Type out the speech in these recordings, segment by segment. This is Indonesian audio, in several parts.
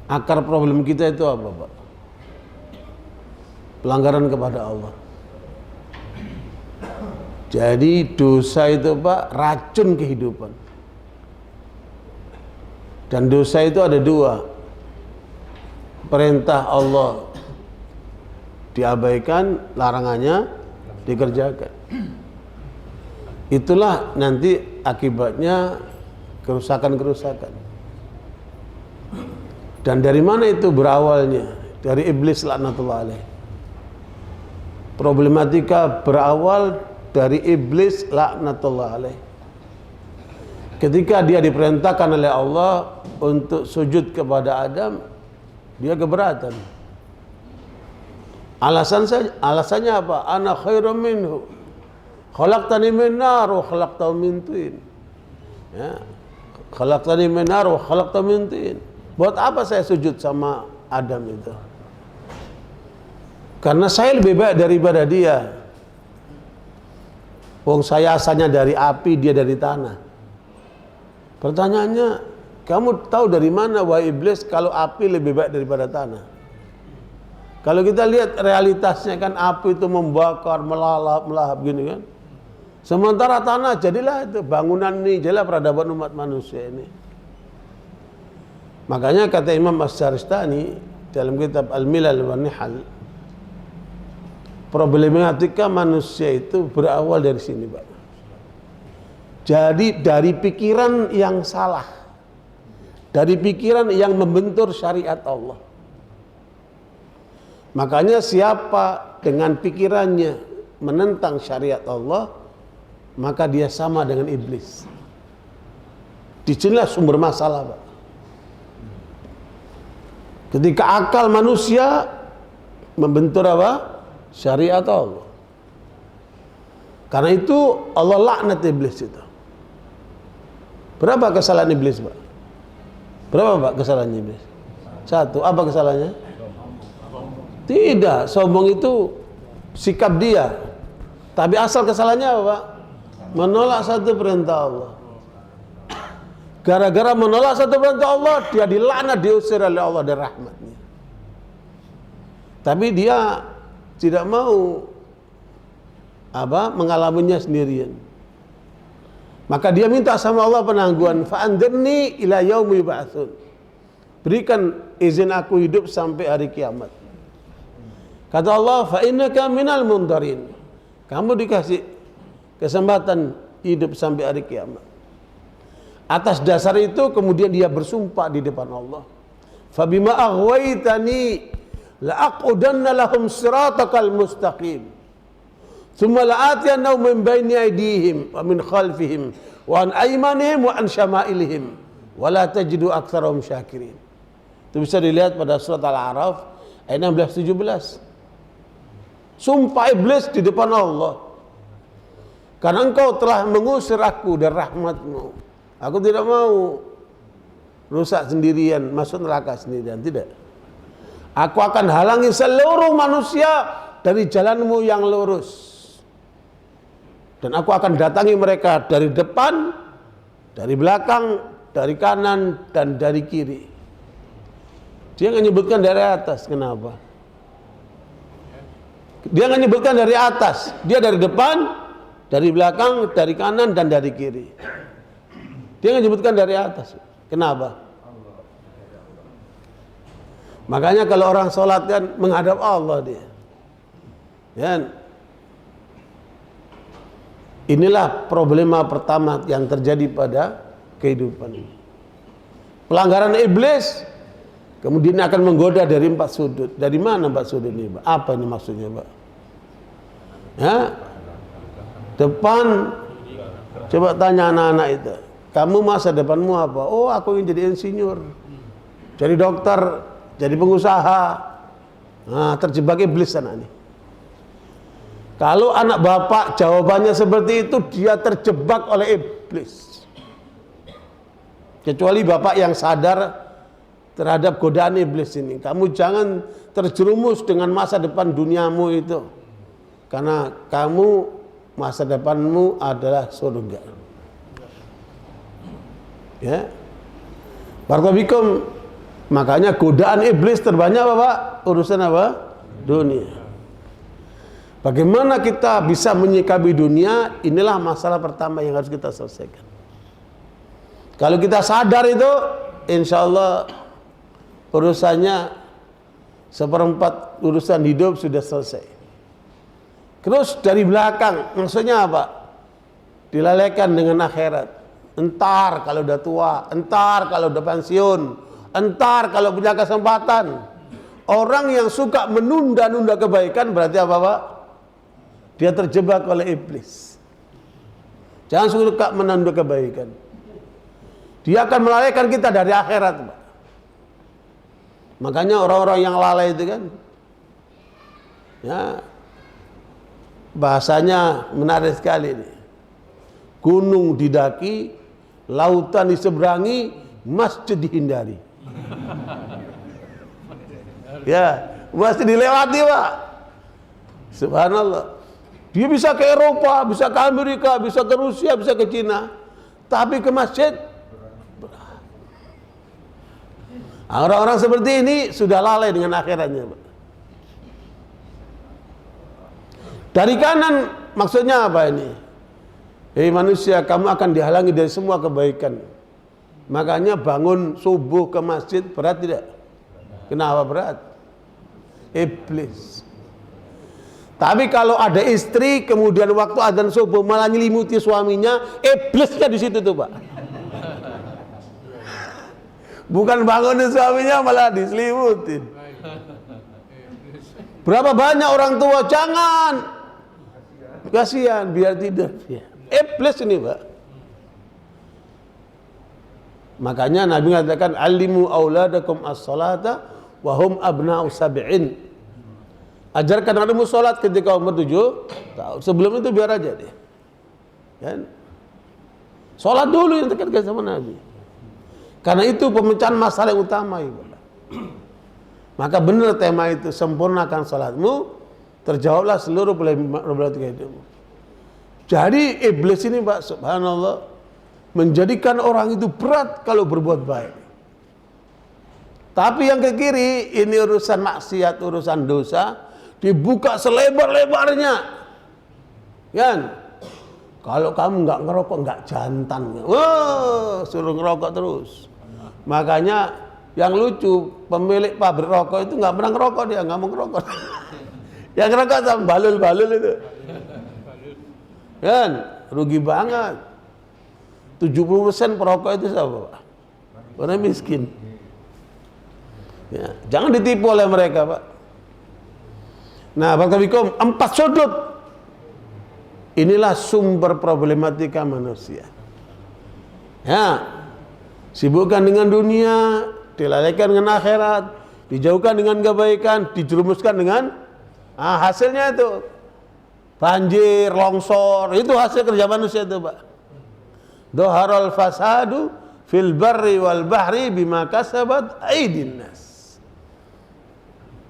Akar problem kita itu apa, Pak? Pelanggaran kepada Allah. Jadi dosa itu, Pak, racun kehidupan. Dan dosa itu ada dua. Perintah Allah diabaikan, larangannya dikerjakan. Itulah nanti akibatnya kerusakan-kerusakan. Dan dari mana itu berawalnya? Dari iblis laknatullah alaih. Problematika berawal dari iblis laknatullah alaih. Ketika dia diperintahkan oleh Allah untuk sujud kepada Adam, dia keberatan. Alasannya apa? Ana khairum minhu. Khalaqtani min nar wa khalaqtahu min tin. Ya. Khalaqtani min nar wa khalaqtahu min tin. Buat apa saya sujud sama Adam itu? Karena saya lebih baik daripada dia. Wong saya asalnya dari api, dia dari tanah. Pertanyaannya, kamu tahu dari mana wahai iblis kalau api lebih baik daripada tanah? Kalau kita lihat realitasnya kan api itu membakar, melahap gini kan. Sementara tanah jadilah itu bangunan ini, jadilah peradaban umat manusia ini. Makanya kata Imam As-Saristani dalam kitab Al-Milal wa Nihal, problematika manusia itu berawal dari sini, Pak. Jadi dari pikiran yang salah, dari pikiran yang membentur syariat Allah. Makanya siapa dengan pikirannya menentang syariat Allah, maka dia sama dengan iblis. Disinilah sumber masalah, Pak. Ketika akal manusia membentur apa? Syariat Allah. Karena itu Allah laknat iblis itu. Berapa kesalahan iblis, Pak? Berapa, Pak, kesalahan iblis? Satu. Apa kesalahannya? Tidak. Sombong itu sikap dia. Tapi asal kesalahannya apa, Pak? Menolak satu perintah Allah. Gara-gara menolak satu perintah Allah, dia dilaknat, diusir oleh Allah dari rahmatnya. Tapi dia tidak mau mengalaminya sendirian. Maka dia minta sama Allah penangguhan, fa'andirni ila yaumi yub'atsun. Berikan izin aku hidup sampai hari kiamat. Kata Allah, fa innaka minal mundarin. Kamu dikasih kesempatan hidup sampai hari kiamat. Atas dasar itu kemudian dia bersumpah di depan Allah. Fa bima aghwaytani la'aqudanna lahum siratakal mustaqim. Tsumma la'atiyannahum min baini aydihim wa min khalfihim wa an aymanihim wa an syama'ilihim wa la tajidu aktsarahum syakirin. Itu bisa dilihat pada surat Al-A'raf ayat 16-17. Sumpah iblis di depan Allah. Karena engkau telah mengusir aku dari rahmatmu. Aku tidak mau rusak sendirian, masuk neraka sendirian. Tidak. Aku akan halangi seluruh manusia dari jalanmu yang lurus. Dan aku akan datangi mereka dari depan, dari belakang, dari kanan, dan dari kiri. Dia nggak nyebutkan dari atas. Kenapa? Dia nggak nyebutkan dari atas. Dia dari depan, dari belakang, dari kanan, dan dari kiri. Dia nggak nyebutkan dari atas. Kenapa? Makanya kalau orang sholat kan menghadap Allah dia. Ya. Inilah problema pertama yang terjadi pada kehidupan ini. Pelanggaran iblis kemudian akan menggoda dari 4 sudut. Dari mana 4 sudut ini, Pak? Apa ini maksudnya, Pak? Ya. Depan, coba tanya anak-anak itu. Kamu masa depanmu apa? Oh, aku ingin jadi insinyur, jadi dokter, jadi pengusaha. Nah, terjebak iblis anak ini. Kalau anak bapak jawabannya seperti itu, dia terjebak oleh iblis. Kecuali bapak yang sadar terhadap godaan iblis ini. Kamu jangan terjerumus dengan masa depan duniamu itu. Karena kamu, masa depanmu adalah surga. Ya. Barakallahu fikum. Makanya godaan iblis terbanyak apa Pak? Urusan apa? Dunia. Bagaimana kita bisa menyikapi dunia? Inilah masalah pertama yang harus kita selesaikan. Kalau kita sadar itu, insya Allah urusannya seperempat urusan hidup sudah selesai. Terus dari belakang, maksudnya apa? Dilalaikan dengan akhirat. Entar kalau udah tua, entar kalau udah pensiun, entar kalau punya kesempatan. Orang yang suka menunda-nunda kebaikan berarti apa Pak? Dia terjebak oleh iblis. Jangan suka menunda kebaikan. Dia akan melalaikan kita dari akhirat Pak. Makanya orang-orang yang lalai itu kan, ya, bahasanya menarik sekali ini. Gunung didaki, lautan diseberangi, masjid dihindari. Ya, masjid dilewati Pak. Subhanallah. Dia bisa ke Eropa, bisa ke Amerika, bisa ke Rusia, bisa ke Cina, tapi ke masjid. Orang-orang seperti ini sudah lalai dengan akhiratnya Pak. Dari kanan maksudnya apa ini? Hei manusia, kamu akan dihalangi dari semua kebaikan. Makanya bangun subuh ke masjid berat tidak? Kenapa berat? Iblis. Tapi kalau ada istri kemudian waktu adzan subuh malah nyelimuti suaminya, iblisnya di situ tuh Pak. Bukan bangunin suaminya malah diselimutin. Berapa banyak orang tua jangan, kasihan biar tidur. Ya. Iblis ini Pak. Makanya Nabi mengatakan alimu auladakum as-salata wa hum abna'u sab'in. Ajarkan anakmu salat ketika umur 7 tahun. Sebelum itu biar aja dia. Kan? Salat dulu yang dekat sama Nabi. Karena itu pemecahan masalah yang utama Ibu. Maka benar tema itu, sempurnakan salatmu, terjawablah seluruh problematika hidupmu. Jadi iblis ini Pak, subhanallah, menjadikan orang itu berat kalau berbuat baik. Tapi yang ke kiri, ini urusan maksiat, urusan dosa, dibuka selebar-lebarnya. Kan? Kalau kamu nggak ngerokok, nggak jantan. Wah, suruh ngerokok terus. Makanya yang lucu, pemilik pabrik rokok itu nggak pernah ngerokok, dia nggak mau ngerokok. Yang ngerokok sama balul-balul itu. Kan? Rugi banget. 70% perokok itu siapa Pak? Orang miskin. Ya, jangan ditipu oleh mereka Pak. Nah, Barakallahu 4 sudut. Inilah sumber problematika manusia. Ya, sibukkan dengan dunia, dilalaikan dengan akhirat, dijauhkan dengan kebaikan, dijerumuskan dengan hasilnya itu banjir, longsor, itu hasil kerja manusia itu Pak. Dhaharal fasadu fil barri wal bahri bima kasabat aydin nas.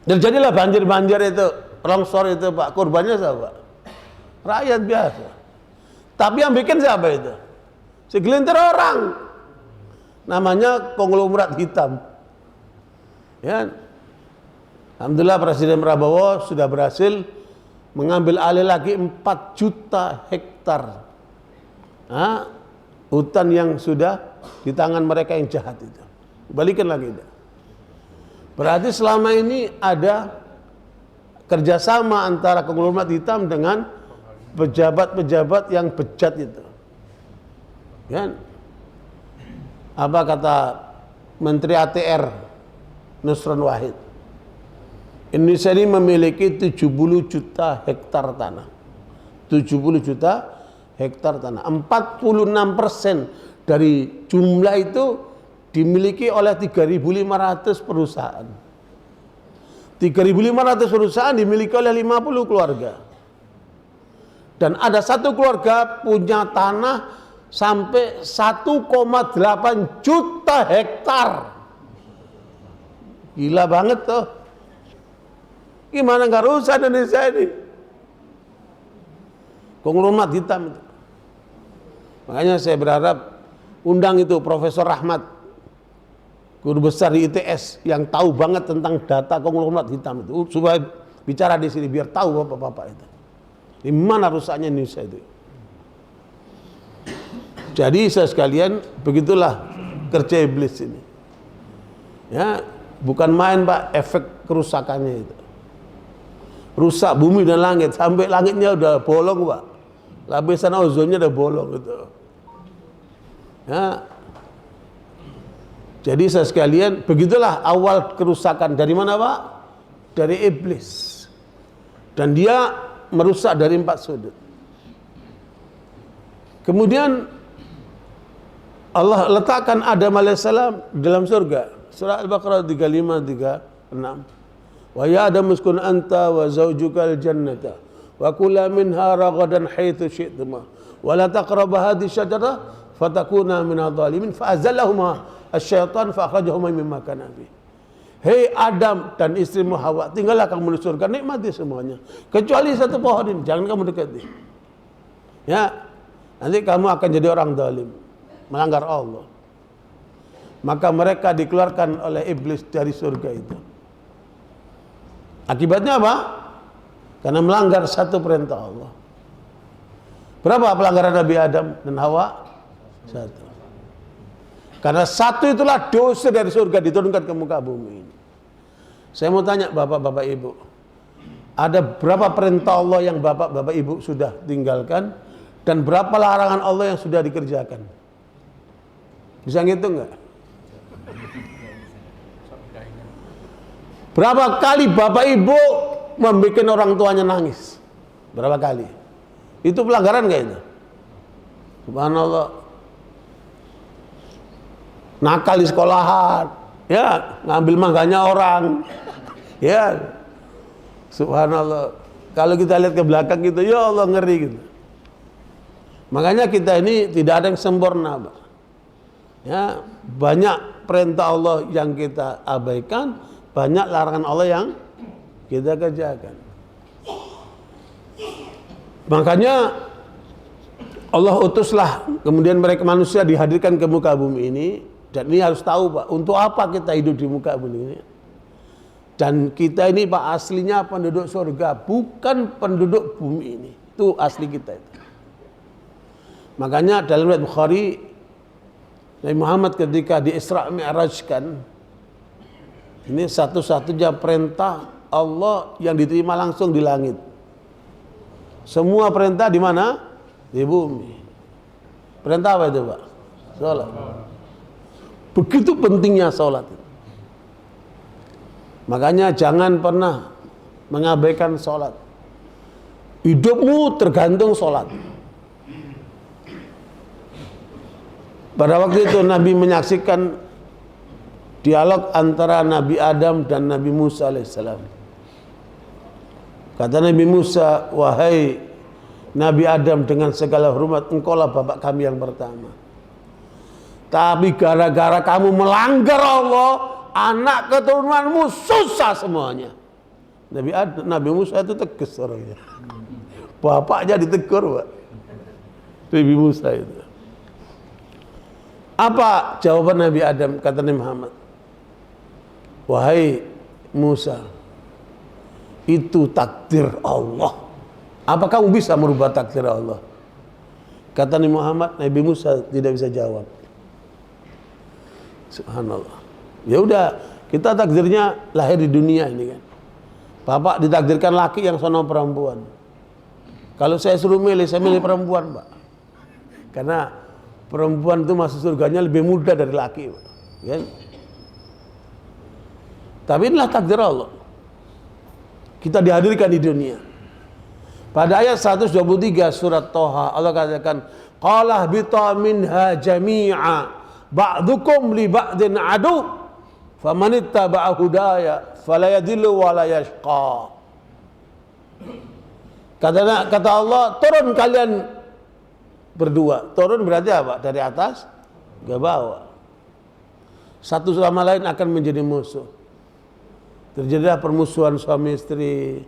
Terjadilah banjir-banjir itu, longsor itu Pak, korbannya siapa? Rakyat biasa. Tapi yang bikin siapa itu? Segelintir orang. Namanya konglomerat hitam. Ya. Alhamdulillah Presiden Prabowo sudah berhasil mengambil alih lagi 4 juta hektar hutan yang sudah di tangan mereka yang jahat itu. Balikin lagi itu. Berarti selama ini ada kerjasama antara konglomerat hitam dengan pejabat-pejabat yang bejat itu. Kan? Apa kata Menteri ATR Nusron Wahid? Indonesia ini memiliki 70 juta hektar tanah. 70 juta hektar tanah. 46% dari jumlah itu dimiliki oleh 3.500 perusahaan. 3.500 perusahaan dimiliki oleh 50 keluarga. Dan ada satu keluarga punya tanah sampai 1,8 juta hektar. Gila banget tuh. Gimana nggak rusak Indonesia ini? Konglomerat hitam itu. Makanya saya berharap undang itu Profesor Rahmat guru besar di ITS yang tahu banget tentang data konglomerat hitam itu, supaya bicara di sini biar tahu bapak-bapak itu. Di mana rusaknya Indonesia itu. Jadi saya sekalian, begitulah kerja iblis ini. Ya, bukan main Pak, efek kerusakannya itu. Rusak bumi dan langit, sampai langitnya udah bolong Pak. Lapisan ozonnya udah bolong gitu. Ya. Jadi saya sekalian, begitulah awal kerusakan. Dari mana Pak? Dari iblis. Dan dia merusak dari 4 sudut. Kemudian Allah letakkan Adam alaihissalam dalam surga. Surah Al-Baqarah 35-36. Wa ya Adam uskun anta wa zawjukal jannata wa kula minha ragadan haitsu syi'tuma wa la taqrabu hadhihi syajarah fatakuna minadh dhalimin fa azallahuma asy-syaitan fa akhrajahuma mimma kana fi. Hei Adam dan istrimu Hawa, tinggallah kamu di surga, nikmati semuanya kecuali satu pohon ini, jangan kamu dekati. Ya, nanti kamu akan jadi orang zalim, melanggar Allah. Maka mereka dikeluarkan oleh iblis dari surga itu. Akibatnya apa? Karena melanggar satu perintah Allah. Berapa pelanggaran Nabi Adam dan Hawa? 1. Karena 1 itulah dosa dari surga diturunkan ke muka bumi ini. Saya mau tanya bapak-bapak ibu, ada berapa perintah Allah yang bapak-bapak ibu sudah tinggalkan, dan berapa larangan Allah yang sudah dikerjakan? Bisa ngitung nggak? Berapa kali bapak ibu membuat orang tuanya nangis? Berapa kali? Itu pelanggaran nggak itu? Subhanallah. Nakal di sekolahan, ya ngambil mangganya orang, ya subhanallah. Kalau kita lihat ke belakang gitu, ya Allah ngeri gitu. Makanya kita ini tidak ada yang sempurna, Pak. Ya, banyak perintah Allah yang kita abaikan, banyak larangan Allah yang kita kerjakan. Makanya Allah utuslah, kemudian mereka manusia dihadirkan ke muka bumi ini. Dan ini harus tahu Pak, untuk apa kita hidup di muka bumi ini? Dan kita ini Pak aslinya penduduk surga, bukan penduduk bumi ini. Itu asli kita itu. Makanya dalam riwayat Bukhari, Nabi Muhammad ketika di Isra Mi'rajkan, ini satu-satunya perintah Allah yang diterima langsung di langit. Semua perintah di mana? Di bumi. Perintah apa itu Pak? Salat. Begitu pentingnya sholat. Makanya jangan pernah mengabaikan sholat. Hidupmu tergantung sholat. Pada waktu itu Nabi menyaksikan dialog antara Nabi Adam dan Nabi Musa alaihissalam. Kata Nabi Musa, wahai Nabi Adam, dengan segala hormat, engkaulah bapak kami yang pertama. Tapi gara-gara kamu melanggar Allah, anak keturunanmu susah semuanya. Nabi Musa itu tegas orangnya. Bapaknya ditegur Pak. Nabi Musa itu. Apa jawaban Nabi Adam? Kata Nabi Muhammad, wahai Musa, itu takdir Allah. Apa kamu bisa merubah takdir Allah? Kata Nabi Muhammad, Nabi Musa tidak bisa jawab. Subhanallah. Ya udah, kita takdirnya lahir di dunia ini kan. Bapak ditakdirkan laki yang sono perempuan. Kalau saya suruh milih, saya milih perempuan, Pak. Karena perempuan itu masuk surganya lebih mudah dari laki, Pak. Kan? Tapi inilah takdir Allah. Kita dihadirkan di dunia. Pada ayat 123 surat Toha, Allah katakan, qala bita minha jami'a ba'dukum li ba'din adu famanittaba'a hudaya fala yadillu wa la yashqa. Kata Allah, turun kalian berdua. Turun berarti apa? Dari atas ke bawah. Satu sama lain akan menjadi musuh. Terjadilah permusuhan suami istri,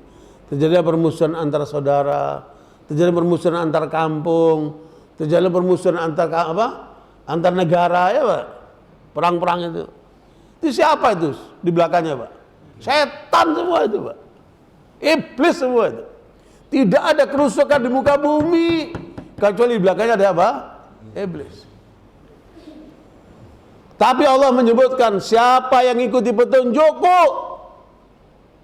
terjadilah permusuhan antar saudara, terjadi permusuhan antar kampung, terjadi permusuhan antar apa? Antar negara, ya Pak. Perang-perang itu. Itu siapa itu di belakangnya, Pak? Setan semua itu, Pak. Iblis semua itu. Tidak ada kerusakan di muka bumi kecuali di belakangnya ada apa? Iblis. Tapi Allah menyebutkan siapa yang ikuti petunjukku,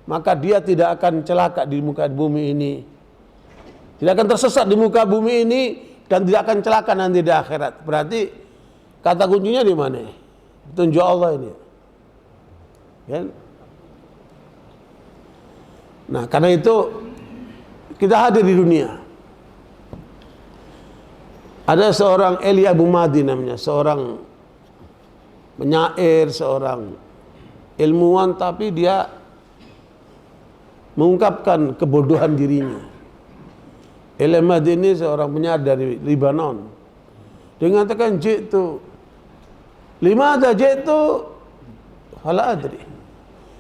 maka dia tidak akan celaka di muka bumi ini. Tidak akan tersesat di muka bumi ini dan tidak akan celaka nanti di akhirat. Berarti kata kuncinya di mana? Petunjuk Allah ini. Kan? Nah, karena itu kita hadir di dunia. Ada seorang Eli Abu Madi namanya, seorang penyair, seorang ilmuwan, tapi dia mengungkapkan kebodohan dirinya. Eli Abu Madi ini seorang penyair dari Lebanon. Dia mengatakan jitu limada jitu fala adri.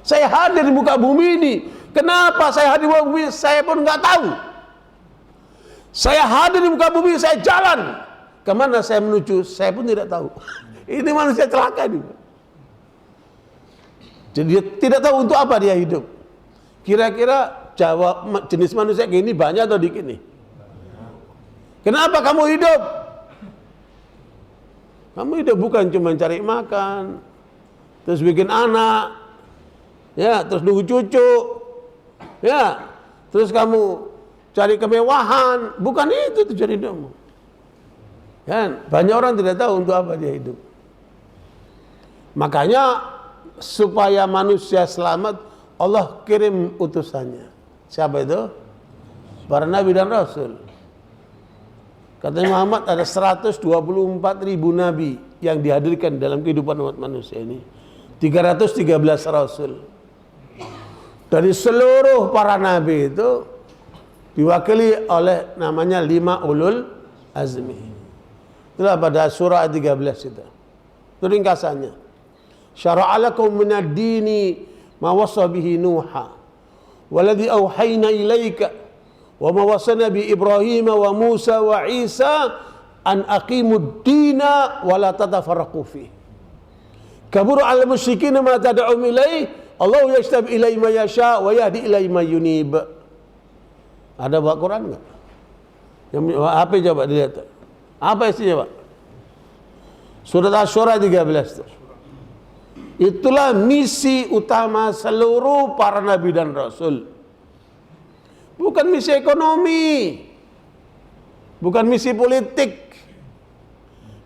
Saya hadir di muka bumi ini. Kenapa saya hadir di muka bumi? Saya pun nggak tahu. Saya hadir di muka bumi, saya jalan. Kemana saya menuju, saya pun tidak tahu. Ini manusia celaka ini. Jadi dia tidak tahu untuk apa dia hidup. Kira-kira jenis manusia kayak ini banyak atau dikit nih? Kenapa kamu hidup? Kamu hidup bukan cuma cari makan, terus bikin anak, ya, terus nunggu cucu, ya, terus kamu cari kemewahan. Bukan itu tujuan hidupmu. Kan? Banyak orang tidak tahu untuk apa dia hidup. Makanya supaya manusia selamat, Allah kirim utusannya. Siapa itu? Para nabi dan rasul. Katanya Muhammad ada 124.000 nabi yang dihadirkan dalam kehidupan umat manusia ini. 313 rasul. Dari seluruh para nabi itu diwakili oleh namanya 5 ulul azmi. Itulah pada surah 13 itu. Itu ringkasannya. Syara'a lakum minad dini ma wassa bihi Nuha walladzi auhayna ilaika wa ma wassana bi Ibrahim wa Musa wa Isa an aqimud dina wa la tatafarraqu fi. Kabura 'alal musyrikin ma tad'um ilaihi Allahu yashtabi ilaihi ma yasha wa yahdi ilaihi ma yunib. Ada bawa Quran enggak? Yang HP coba dilihat. Apa isinya, Pak? Surat Asy-Syura 13 itu. Itulah misi utama seluruh para nabi dan rasul. Bukan misi ekonomi. Bukan misi politik.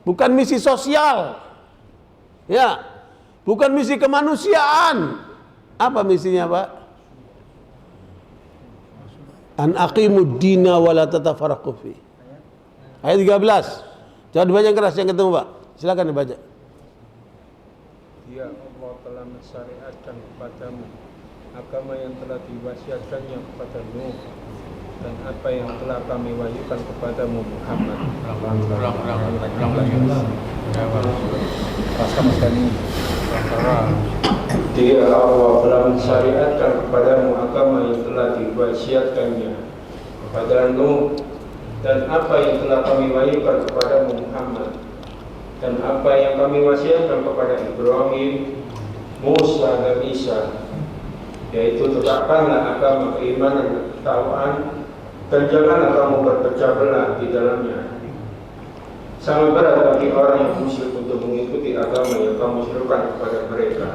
Bukan misi sosial. Ya. Bukan misi kemanusiaan. Apa misinya, Pak? An aqimud dina wa la tatafarraqu fi. Ayat 13. Coba dibaca keras yang ketemu, Pak. Silakan dibaca. Ya Allah telah mensyariatkan kepadamu agama yang telah diwasiatkannya kepada Nuh dan apa yang telah kami wahyukan kepadamu Muhammad. Dia Allah telah mensyariatkan kepadamu agama yang telah diwasiatkannya kepada Nuh dan apa yang telah kami wahyukan kepadamu Muhammad dan apa yang kami wasiatkan kepada Ibrahim, Musa dan Isa, yaitu tetapkanlah agama keimanan dan ketakwaan dan janganlah kamu berpecah belah di dalamnya. Sangat berat bagi orang yang musyrik untuk mengikuti agama yang kamu serukan kepada mereka.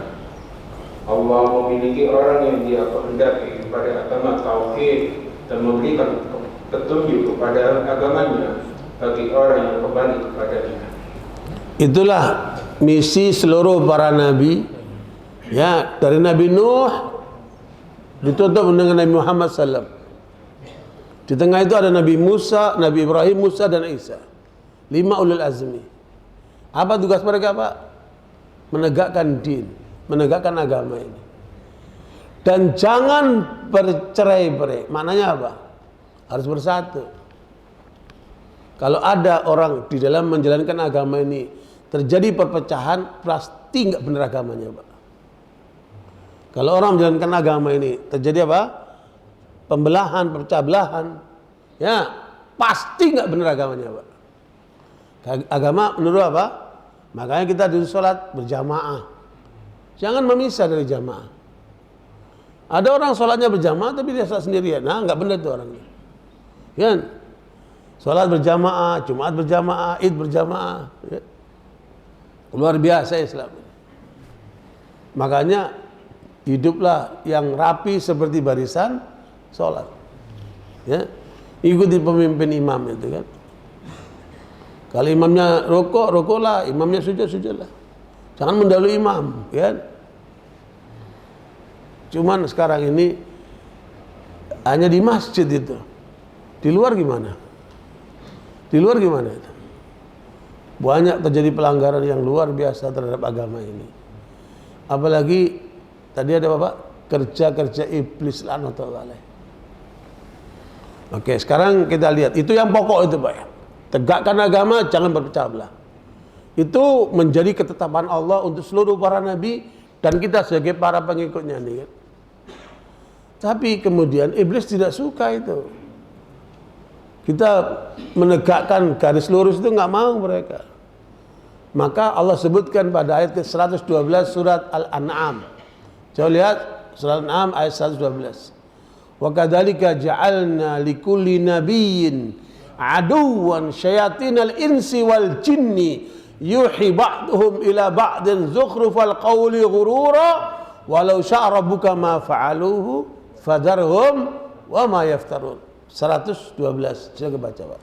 Allah memiliki orang yang Dia kehendaki kepada agama tauhid dan memberikan petunjuk kepada agamanya bagi orang yang kembali kepadanya. Itulah misi seluruh para nabi. Ya, dari Nabi Nuh ditutup dengan Nabi Muhammad SAW. Di tengah itu ada Nabi Musa, Nabi Ibrahim, Musa dan Isa. 5 ulul azmi. Apa tugas mereka, Pak? Menegakkan din, menegakkan agama ini. Dan jangan bercerai-berai. Maknanya apa? Harus bersatu. Kalau ada orang di dalam menjalankan agama ini terjadi perpecahan, pasti nggak benar agamanya, Pak. Kalau orang menjalankan agama ini terjadi apa? Pembelahan, perpecah belahan, ya pasti nggak benar agamanya, Pak. Agama menurut apa? Makanya kita di sholat berjamaah. Jangan memisah dari jamaah. Ada orang sholatnya berjamaah tapi dia sholat sendirian. Nah, nggak benar itu orangnya. Kan? Sholat berjamaah, Jumat berjamaah, Id berjamaah. Ya. Luar biasa Islam. Makanya hiduplah yang rapi seperti barisan sholat. Ya. Ikuti pemimpin imam itu kan. Kalau imamnya rokok, rokoklah. Imamnya sujud, sujudlah. Jangan mendahului imam, kan? Cuman sekarang ini hanya di masjid itu. Di luar gimana? Di luar gimana itu? Banyak terjadi pelanggaran yang luar biasa terhadap agama ini. Apalagi tadi ada Bapak kerja-kerja iblis laknatullah alaih. Oke, sekarang kita lihat itu yang pokok itu Pak ya. Tegakkan agama, jangan berpecah belah. Itu menjadi ketetapan Allah untuk seluruh para nabi dan kita sebagai para pengikutnya nih kan. Tapi kemudian iblis tidak suka itu. Kita menegakkan garis lurus itu nggak mau mereka. Maka Allah sebutkan pada ayat 112 surat Al-An'am. Coba lihat surat Al-An'am ayat 112. Wa kadzalika ja'alna likulli nabiyyin aduwan syayatinal insi wal jinni yuhi ba'duhum ila ba'din zukhrufal qawli ghurura walau sya'a rabbuka ma fa'aluhu fadarhum wa ma yaftarun. 112. Saya baca Pak.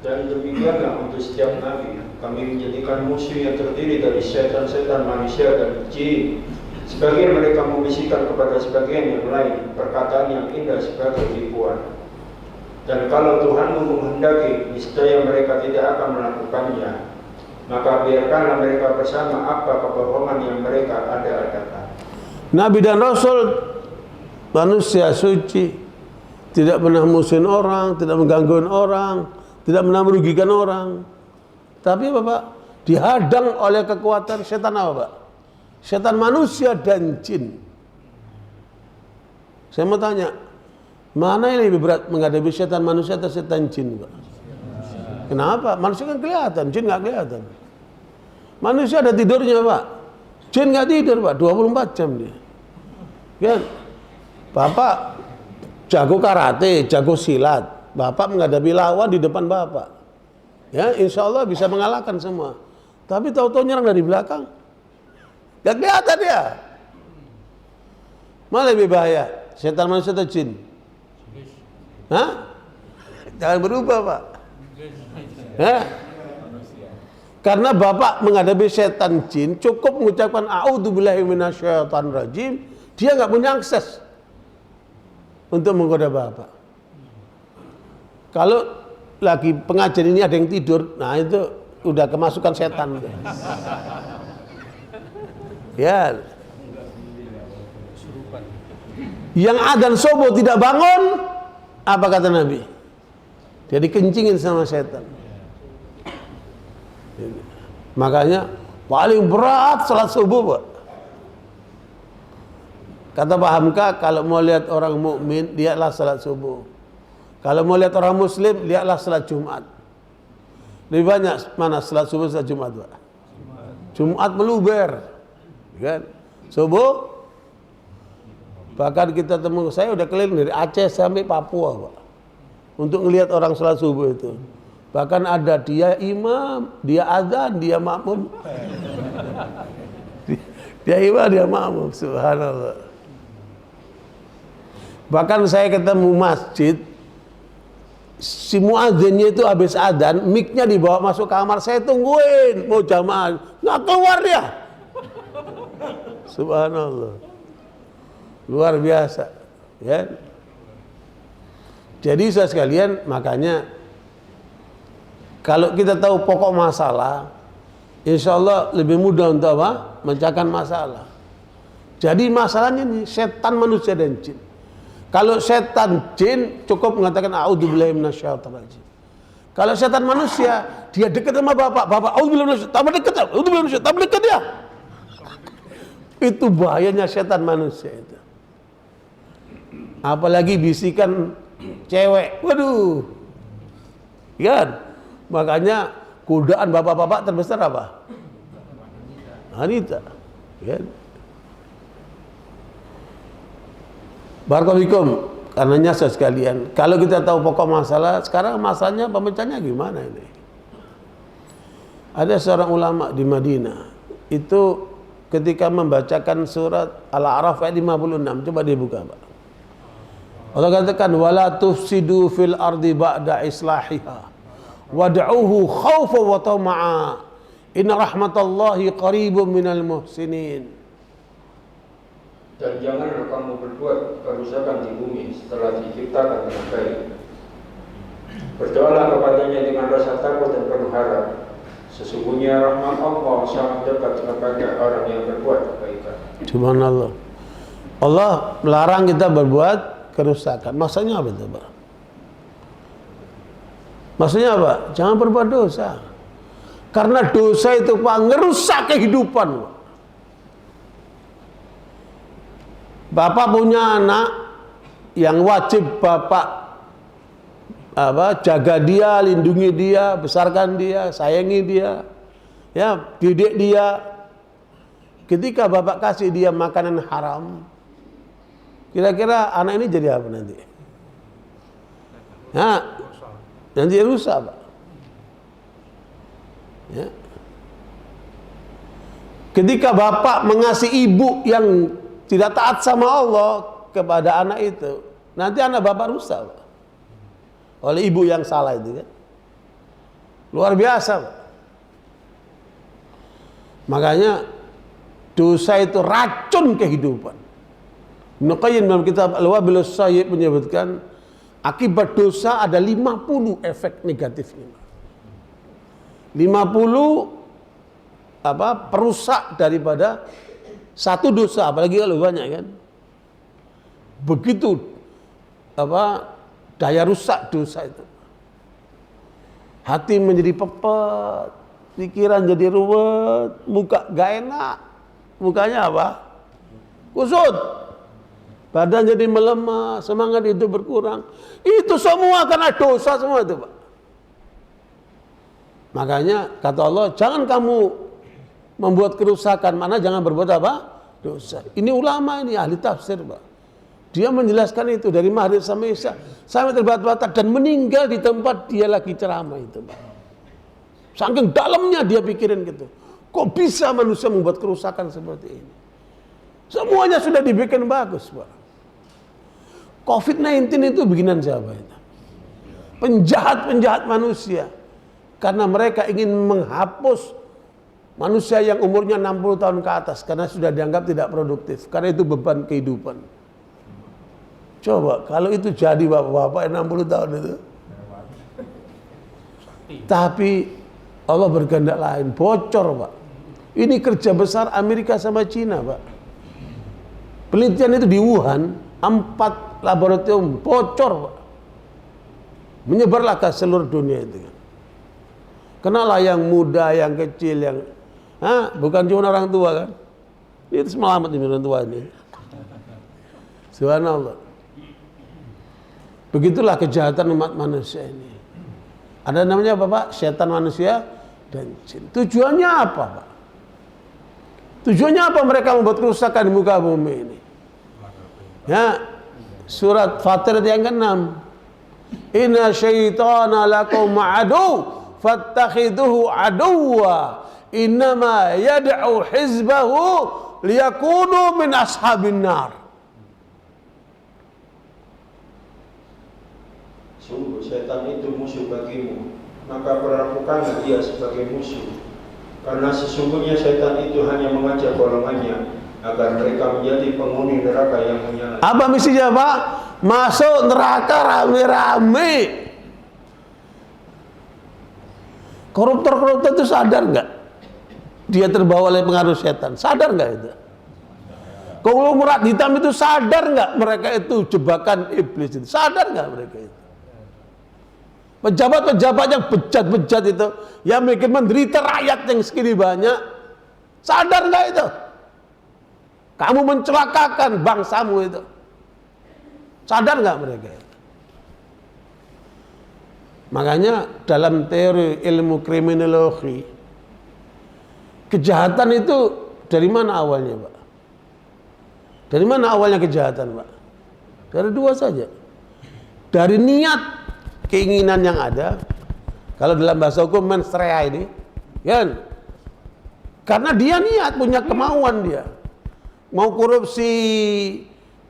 Dan demikianlah untuk setiap nabi kami menjadikan musuh yang terdiri dari setan-setan manusia dan jin. Sebagian mereka membisikkan kepada sebagian yang lain perkataan yang indah sebagai tipuan. Dan kalau Tuhanmu menghendaki, niscaya mereka tidak akan melakukannya. Maka biarkanlah mereka bersama apa kebohongan yang mereka ada-adakan. Nabi dan Rasul manusia suci, tidak pernah musuhin orang, tidak menggangguin orang, tidak pernah merugikan orang. Tapi Bapak dihadang oleh kekuatan setan apa Pak? Setan manusia dan jin. Saya mau tanya, mana yang lebih berat menghadapi setan manusia atau setan jin Pak? Kenapa? Manusia kan kelihatan, jin nggak kelihatan. Manusia ada tidurnya Pak, jin nggak tidur Pak, 24 jam dia. Kan? Bapak jago karate, jago silat. Bapak menghadapi lawan di depan Bapak. Ya, insya Allah bisa mengalahkan semua. Tapi tahu-tahu nyerang dari belakang. Gak kelihatan dia. Mana lebih bahaya? Setan manusia atau jin? Hah? Jangan berubah Pak. Hah? Karena Bapak menghadapi setan jin cukup mengucapkan a'udzubillahi minasyaitonir rajim, dia nggak punya akses untuk menggoda Bapak. Kalau lagi pengajian ini ada yang tidur, nah itu udah kemasukan setan. Ya. Yang adzan subuh tidak bangun, apa kata Nabi? Dia dikencingin sama setan. Makanya paling berat salat subuh, Pak. Kata Pak Hamka, kalau mau lihat orang mukmin, lihatlah salat subuh. Kalau mau lihat orang muslim, lihatlah salat Jumat. Lebih banyak mana salat subuh, salat Jumat, Pak? Jumat meluber, kan? Subuh, bahkan kita temu, saya udah keliling dari Aceh sampai Papua, Pak, untuk ngelihat orang salat subuh itu. Bahkan ada dia imam, dia azan, dia makmum. Dia imam, dia makmum, subhanallah. Bahkan saya ketemu masjid, si muadzinnya itu habis adzan, mic-nya dibawa masuk kamar, saya tungguin mau jamaah, nggak keluar dia. Subhanallah, luar biasa, ya. Jadi saya sekalian, makanya kalau kita tahu pokok masalah, insya Allah lebih mudah untuk apa? Mencahkan masalah. Jadi masalahnya ini setan manusia dan jin. Kalau setan jin cukup mengatakan a'udzubillahi minasyaitonir rajim. Kalau setan manusia, dia dekat sama Bapak, a'udzubillahi minasyaitonir, tambah dekat, a'udzubillahi minasyaitonir, tambah dekat dia. Itu bahayanya setan manusia itu. Apalagi bisikan cewek, waduh. Kan? Makanya godaan bapak-bapak terbesar apa? wanita. Ya. Barakallahu karenanya sekalian, kalau kita tahu pokok masalah, sekarang masalahnya pemecahnya gimana ini? Ada seorang ulama di Madinah, itu ketika membacakan surat Al-A'raf ayat 56, coba dibuka, Pak. Allah katakan wala tufsidu fil ardi ba'da islahiha wad'uhu khawfan wa tama'a inna rahmatallahi qaribun minal muhsinin. Dan janganlah kamu berbuat kerusakan di bumi setelah diciptakan dengan baik. Berdoalah kepadanya dengan rasa takut dan penuh harap. Sesungguhnya rahmat Allah sangat dekat kepada orang yang berbuat kebaikan. Subhanallah. Allah melarang kita berbuat kerusakan. Maksudnya apa itu, Pak? Maksudnya apa? Jangan berbuat dosa. Karena dosa itu, Pak, ngerusak kehidupan, Pak. Bapak punya anak yang wajib Bapak jaga dia, lindungi dia, besarkan dia, sayangi dia, ya, didik dia. Ketika Bapak kasih dia makanan haram, kira-kira anak ini jadi apa nanti? Ya, nanti rusak, Pak. Ya. Ketika Bapak mengasihi ibu yang tidak taat sama Allah kepada anak itu, nanti anak Bapak rusak, Pak. Oleh ibu yang salah itu kan. Luar biasa, Pak. Makanya dosa itu racun kehidupan. Ibnu Qayyim dalam kitab Al-Wabilus Sayyib menyebutkan akibat dosa ada 50 efek negatifnya. 50 perusak daripada satu dosa, apalagi kalau banyak kan. Begitu daya rusak dosa itu. Hati menjadi pepet, pikiran jadi ruwet, muka gak enak. Mukanya apa? Kusut. Badan jadi melemah, semangat hidup berkurang. Itu semua karena dosa semua itu, Pak. Makanya kata Allah, jangan kamu membuat kerusakan, mana jangan berbuat apa? Dosa. Ini ulama ini ahli tafsir, Pak. Dia menjelaskan itu dari Maghrib sampai Isya, sampai terbata-bata dan meninggal di tempat dia lagi ceramah itu, Pak. Saking dalamnya dia pikirin gitu. Kok bisa manusia membuat kerusakan seperti ini? Semuanya sudah dibikin bagus, Pak. COVID-19 itu bikinan siapa itu? Penjahat-penjahat manusia. Karena mereka ingin menghapus manusia yang umurnya 60 tahun ke atas karena sudah dianggap tidak produktif, karena itu beban kehidupan. Coba kalau itu jadi bapak-bapak yang 60 tahun itu. Tapi Allah berkehendak lain, bocor, Pak. Ini kerja besar Amerika sama Cina, Pak. Penelitian itu di Wuhan, 4 laboratorium bocor, Pak. Menyebarlah ke seluruh dunia itu kan. Kenalah yang muda, yang kecil, yang bukan cuma orang tua kan. Itu selamat ini orang tua ini. Subhanallah. Begitulah kejahatan umat manusia ini. Ada namanya apa, Pak? Setan manusia dan jin. Tujuannya apa, Pak? Tujuannya apa mereka membuat kerusakan di muka bumi ini? Ya, surat Fatir yang ke-6. Inna syaitana lakum adu fattakhiduhu aduwa innama yad'u hizbahu liyakunu min ashabin nar. Sungguh setan itu musuh bagimu, maka perlakukanlah dia sebagai musuh. Karena sesungguhnya setan itu hanya mengajak golongannya agar mereka menjadi penghuni neraka yang menyala. Apa misinya, Pak? Masuk neraka rame-rame. Koruptor-koruptor itu sadar nggak? Dia terbawa oleh pengaruh setan. Sadar nggak itu? Konglomerat hitam itu sadar nggak mereka itu jebakan iblis itu? Sadar nggak mereka itu? Pejabat-pejabat yang bejat-bejat itu, yang bikin menderita rakyat yang segini banyak, sadar nggak itu? Kamu mencelakakan bangsamu itu. Sadar nggak mereka itu? Makanya dalam teori ilmu kriminologi, kejahatan itu dari mana awalnya, Pak? Dari mana awalnya kejahatan, Pak? Dari dua saja. Dari niat keinginan yang ada. Kalau dalam bahasa hukum mens rea ini, kan? Karena dia niat, punya kemauan dia. Mau korupsi,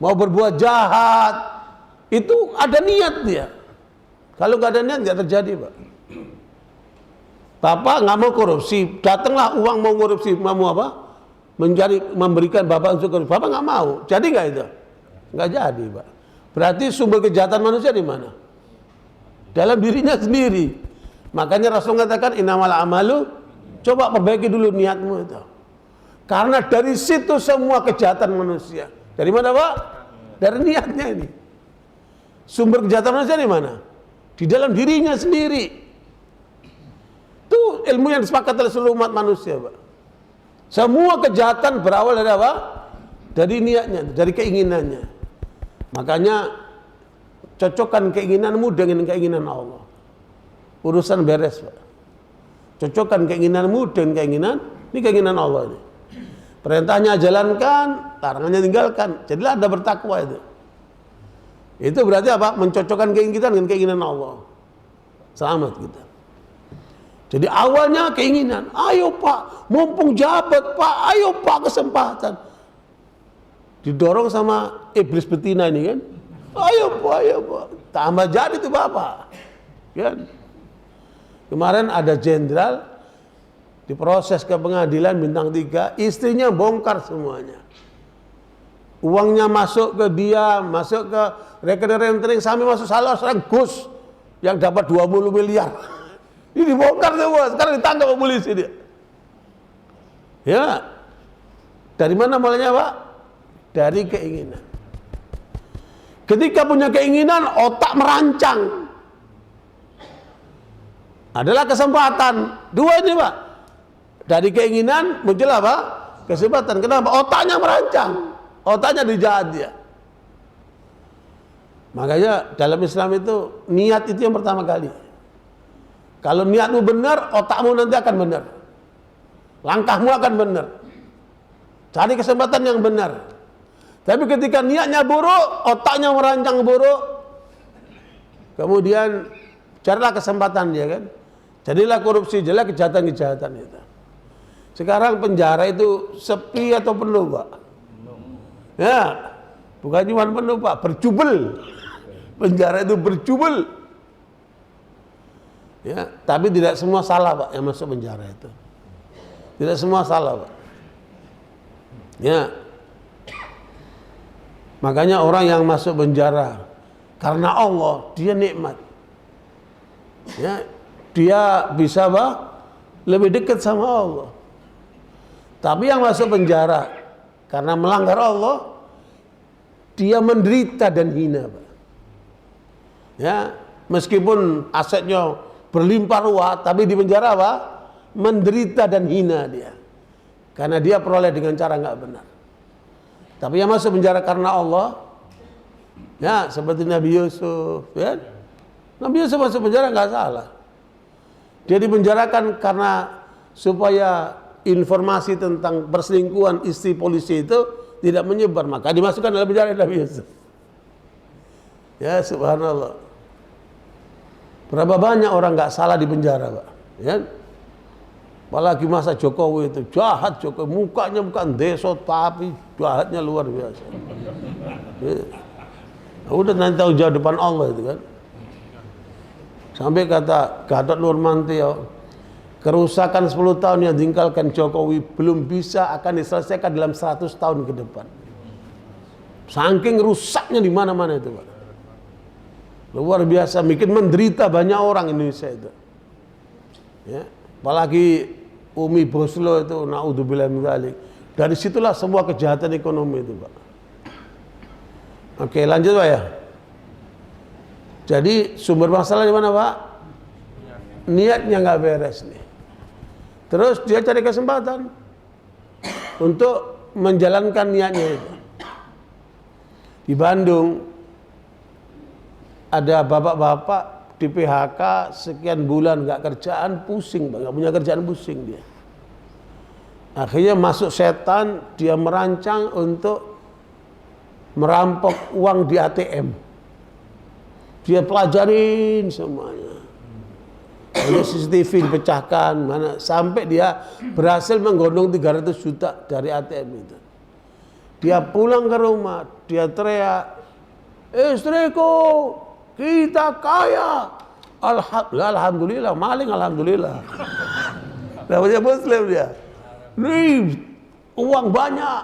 mau berbuat jahat, itu ada niat dia. Kalau nggak ada niat nggak terjadi, Pak. Bapak nggak mau korupsi, datanglah uang mau korupsi, mau apa? Memberikan Bapak untuk korupsi. Bapak nggak mau, jadi nggak itu? Nggak jadi, Pak. Berarti sumber kejahatan manusia di mana? Dalam dirinya sendiri. Makanya Rasul mengatakan innamal amalu, coba perbaiki dulu niatmu itu. Karena dari situ semua kejahatan manusia. Dari mana, Pak? Dari niatnya ini. Sumber kejahatan manusia di mana? Di dalam dirinya sendiri. Itu ilmu yang disepakati oleh seluruh umat manusia, Pak. Semua kejahatan berawal dari apa? Dari niatnya, dari keinginannya. Makanya cocokkan keinginanmu dengan keinginan Allah. Urusan beres, Pak. Cocokkan keinginanmu dengan keinginan Allah ini. Perintahnya jalankan, larangannya tinggalkan. Jadilah Anda bertakwa itu. Itu berarti apa? Mencocokkan keinginan kita dengan keinginan Allah. Selamat kita. Jadi awalnya keinginan, ayo Pak, mumpung jabat Pak, ayo Pak kesempatan. Didorong sama iblis betina ini kan, ayo Pak, tambah jadi tuh Bapak. Kan? Kemarin ada jenderal diproses ke pengadilan bintang 3, istrinya bongkar semuanya. Uangnya masuk ke dia, masuk ke rekening sampai masuk salah seorang Gus yang dapat 20 miliar. Ini dibongkar semua, sekarang ditangkap polisi dia. Ya, dari mana mulanya, Pak? Dari keinginan. Ketika punya keinginan, otak merancang. Adalah kesempatan. Dua ini, Pak. Dari keinginan muncul apa? Kesempatan. Kenapa? Otaknya merancang. Otaknya dijahat dia. Makanya dalam Islam itu niat itu yang pertama kali. Kalau niatmu benar, otakmu nanti akan benar. Langkahmu akan benar. Cari kesempatan yang benar. Tapi ketika niatnya buruk, otaknya merancang buruk, kemudian carilah kesempatan dia kan. Jadilah korupsi, jadilah kejahatan-kejahatan itu. Sekarang penjara itu sepi atau penuh, Pak? Ya, bukan cuma penuh, Pak, berjubel. Penjara itu berjubel. Ya, tapi tidak semua salah, Pak, yang masuk penjara itu. Tidak semua salah, Pak. Ya. Makanya orang yang masuk penjara karena Allah, dia nikmat. Ya, dia bisa, Pak, lebih dekat sama Allah. Tapi yang masuk penjara karena melanggar Allah, dia menderita dan hina, Pak. Ya, meskipun asetnya berlimpah ruah, tapi di penjara apa? Menderita dan hina dia. Karena dia peroleh dengan cara nggak benar. Tapi yang masuk penjara karena Allah, ya seperti Nabi Yusuf, ya. Nabi Yusuf masuk penjara nggak salah. Dia dipenjarakan karena supaya informasi tentang perselingkuhan istri polisi itu tidak menyebar, maka dimasukkan dalam penjara Nabi Yusuf. Ya subhanallah. Berapa banyak orang nggak salah di penjara, Pak? Ya? Apalagi masa Jokowi itu jahat, Jokowi mukanya bukan deso tapi jahatnya luar biasa. Ya. Nah, udah nanti tahu jauh depan Allah itu kan. Sampai kata Gatot Nurmantio, kerusakan 10 tahun yang ditinggalkan Jokowi belum bisa akan diselesaikan dalam 100 tahun ke depan. Saking rusaknya di mana-mana itu, Pak. Luar biasa, bikin menderita banyak orang Indonesia itu. Ya, apalagi Umi Boslo itu, naudzubillah min dzalik. Dari situlah semua kejahatan ekonomi itu, Pak. Oke, lanjut, Pak ya. Jadi sumber masalah di mana, Pak? Niatnya nggak beres nih. Terus dia cari kesempatan untuk menjalankan niatnya itu. Di Bandung ada bapak-bapak di PHK sekian bulan nggak kerjaan, pusing, Pak, nggak punya kerjaan, pusing dia. Akhirnya masuk setan, dia merancang untuk merampok uang di ATM. Dia pelajarin semuanya. Ada CCTV dipecahkan, mana sampai dia berhasil menggondong 300 juta dari ATM itu. Dia pulang ke rumah, dia teriak, "Istriku, kita kaya." Alhamdulillah, maling alhamdulillah. Namanya Muslim dia. Nih, uang banyak.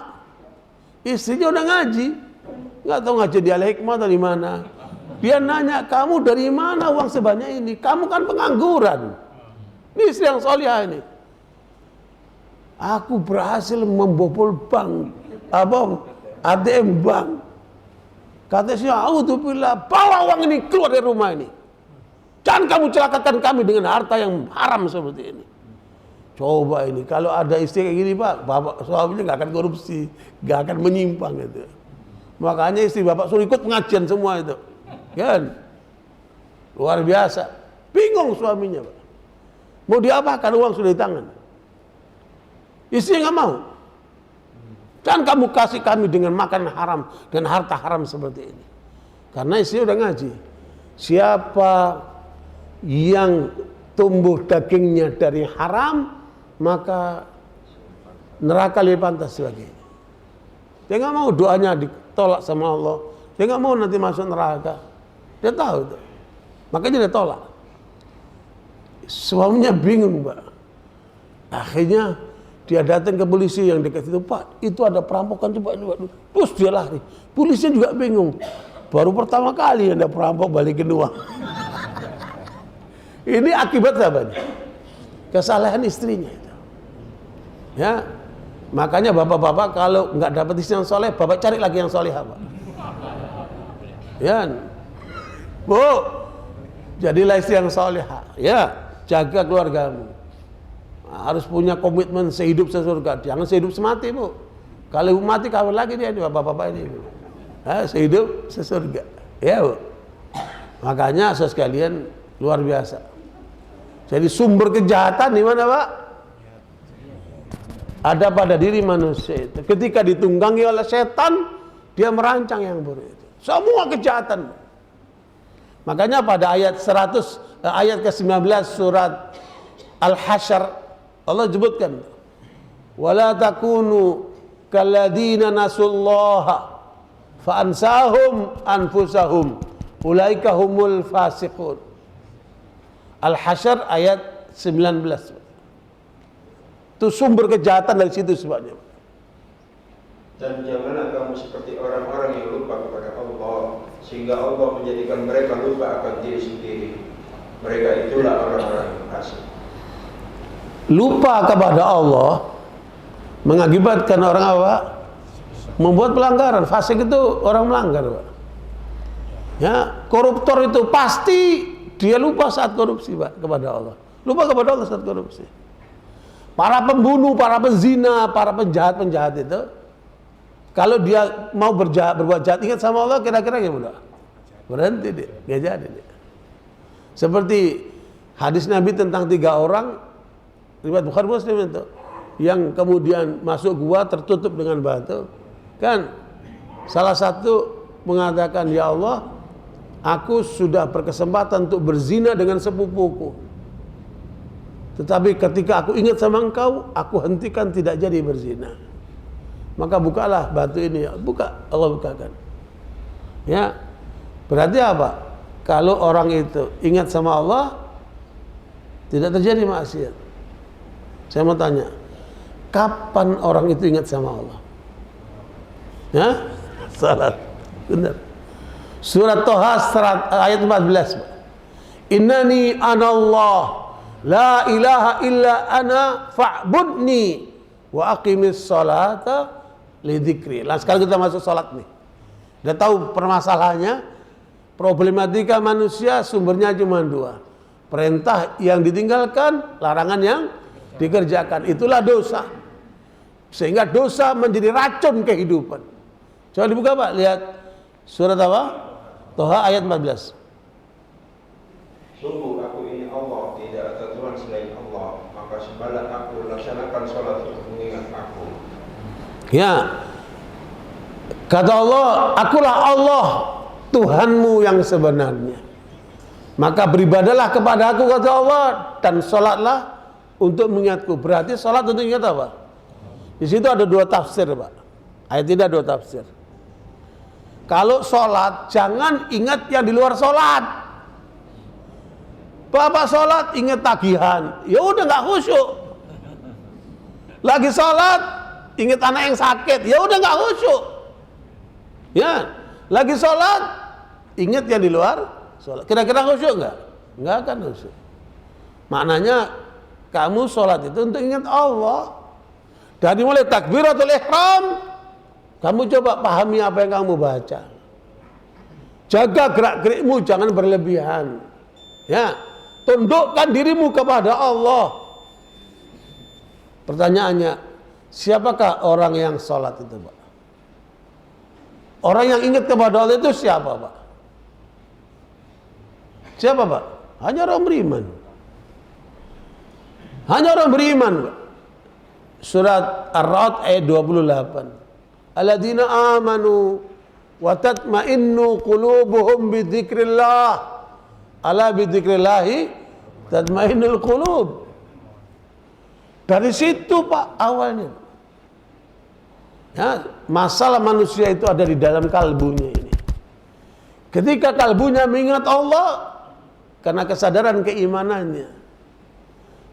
Istrinya udah ngaji. Nggak tahu ngaji di Al-Hikmah atau di mana. Dia nanya, "Kamu dari mana uang sebanyak ini? Kamu kan pengangguran." Ini istri yang solihah ini. "Aku berhasil membobol bank, ATM bank." Kata si "A'udzubillah, bawa uang ini keluar dari rumah ini. Jangan kamu celakakan kami dengan harta yang haram seperti ini." Coba ini, kalau ada istri kayak gini Pak, bapak suaminya nggak akan korupsi, nggak akan menyimpang itu. Makanya istri bapak suruh ikut pengajian semua itu, kan? Luar biasa. Bingung suaminya Pak. Mau diapakan, uang sudah di tangan. Istri nggak mau. Jangan kamu kasih kami dengan makan haram dan harta haram seperti ini. Karena istri udah ngaji. Siapa yang tumbuh dagingnya dari haram, maka neraka lebih pantas lagi. Dia nggak mau doanya ditolak sama Allah. Dia nggak mau nanti masuk neraka. Dia tahu itu. Makanya dia tolak. Suaminya bingung Pak. Akhirnya dia datang ke polisi yang dekat itu, "Pak, itu ada perampokan coba ini." Terus dia lari. Polisi juga bingung. Baru pertama kali ada perampok balikin uang. Ini akibat apa? Kesalahan istrinya itu. Ya, makanya bapak-bapak kalau nggak dapat istri yang soleh, bapak cari lagi yang soleh Pak. Ya, Bu, jadilah istri yang solehah. Ya, jaga keluargamu. Nah, harus punya komitmen sehidup sesurga. Jangan sehidup semati Bu. Kalau mati kawin lagi dia, bapak-bapak ini. Nah, sehidup sesurga. Ya Bu. Makanya saudara sekalian luar biasa. Jadi sumber kejahatan di mana Pak? Ada pada diri manusia itu. Ketika ditunggangi oleh setan, dia merancang yang buruk itu. Semua kejahatan. Makanya pada ayat ke-19 surat Al-Hasyr Allah sebutkan, "Wala takunu kalladzina nasullaha fa ansahum anfusahum ulaika humul fasiqun." Al-Hasyr ayat 19. Itu sumber kejahatan dari situ sebabnya. Dan janganlah kamu seperti orang-orang yang lupa kepada Allah, sehingga Allah menjadikan mereka lupa akan diri sendiri. Mereka itulah orang-orang yang fasik. Lupa kepada Allah mengakibatkan orang apa? Membuat pelanggaran. Fasik itu orang melanggar Pak. Ya, koruptor itu pasti dia lupa saat korupsi Pak kepada Allah. Lupa kepada Allah saat korupsi. Para pembunuh, para penzina, para penjahat-penjahat itu, kalau dia mau berbuat jahat, ingat sama Allah, kira-kira gimana? Berhenti dia, nggak jadi dia. Seperti hadis Nabi tentang 3 orang, riwayat Bukhari Muslim itu, yang kemudian masuk gua tertutup dengan batu, kan? Salah satu mengatakan, "Ya Allah, aku sudah berkesempatan untuk berzina dengan sepupuku. Tetapi ketika aku ingat sama engkau, aku hentikan tidak jadi berzina." Maka bukalah batu ini, buka, Allah bukakan. Ya, berarti apa? Kalau orang itu ingat sama Allah, tidak terjadi maksiat. Saya mau tanya, kapan orang itu ingat sama Allah? Ya, salat, benar. Surat Toha ayat 14. "Innani anallah la ilaha illa ana fa'budni wa aqimis salata li dzikri." Lah sekarang kita masuk salat nih. Udah tahu permasalahannya, problematika manusia sumbernya cuma 2. Perintah yang ditinggalkan, larangan yang dikerjakan. Itulah dosa. Sehingga dosa menjadi racun kehidupan. Coba dibuka Pak, lihat surat apa? Toha ayat 14. "Sungguh aku ini Allah, tidak ada Tuhan selain Allah, maka sembahlah aku, laksanakan sholat untuk mengingat Ya. Kata Allah, akulah Allah Tuhanmu yang sebenarnya. Maka beribadahlah kepada aku, kata Allah, dan sholatlah untuk mengingatku. Berarti sholat untuk ingat apa? Di situ ada dua tafsir, Pak. Ayat ini ada dua tafsir. Kalau sholat, jangan ingat yang di luar sholat. Bapak sholat, ingat tagihan. Ya udah nggak khusyuk. Lagi sholat, ingat anak yang sakit. Ya udah nggak khusyuk. Ya, lagi sholat, ingat yang di luar sholat. Kira-kira khusyuk nggak? Nggak akan khusyuk. Maknanya kamu sholat itu untuk ingat Allah. Dari mulai takbiratul ihram, kamu coba pahami apa yang kamu baca. Jaga gerak-gerikmu, jangan berlebihan. Ya, tundukkan dirimu kepada Allah. Pertanyaannya, siapakah orang yang sholat itu, Pak? Orang yang ingat kepada Allah itu siapa, Pak? Siapa, Pak? Hanya orang beriman. Hanya orang beriman, Pak. Surat Ar-Ra'd ayat 28. Alladzina amanu wa tatma'innu qulubuhum bidzikrillah. Ala bidzikrillahi tatma'innul qulub. Dari situ, Pak, awalnya. Ya, masalah manusia itu ada di dalam kalbunya ini. Ketika kalbunya mengingat Allah karena kesadaran keimanannya,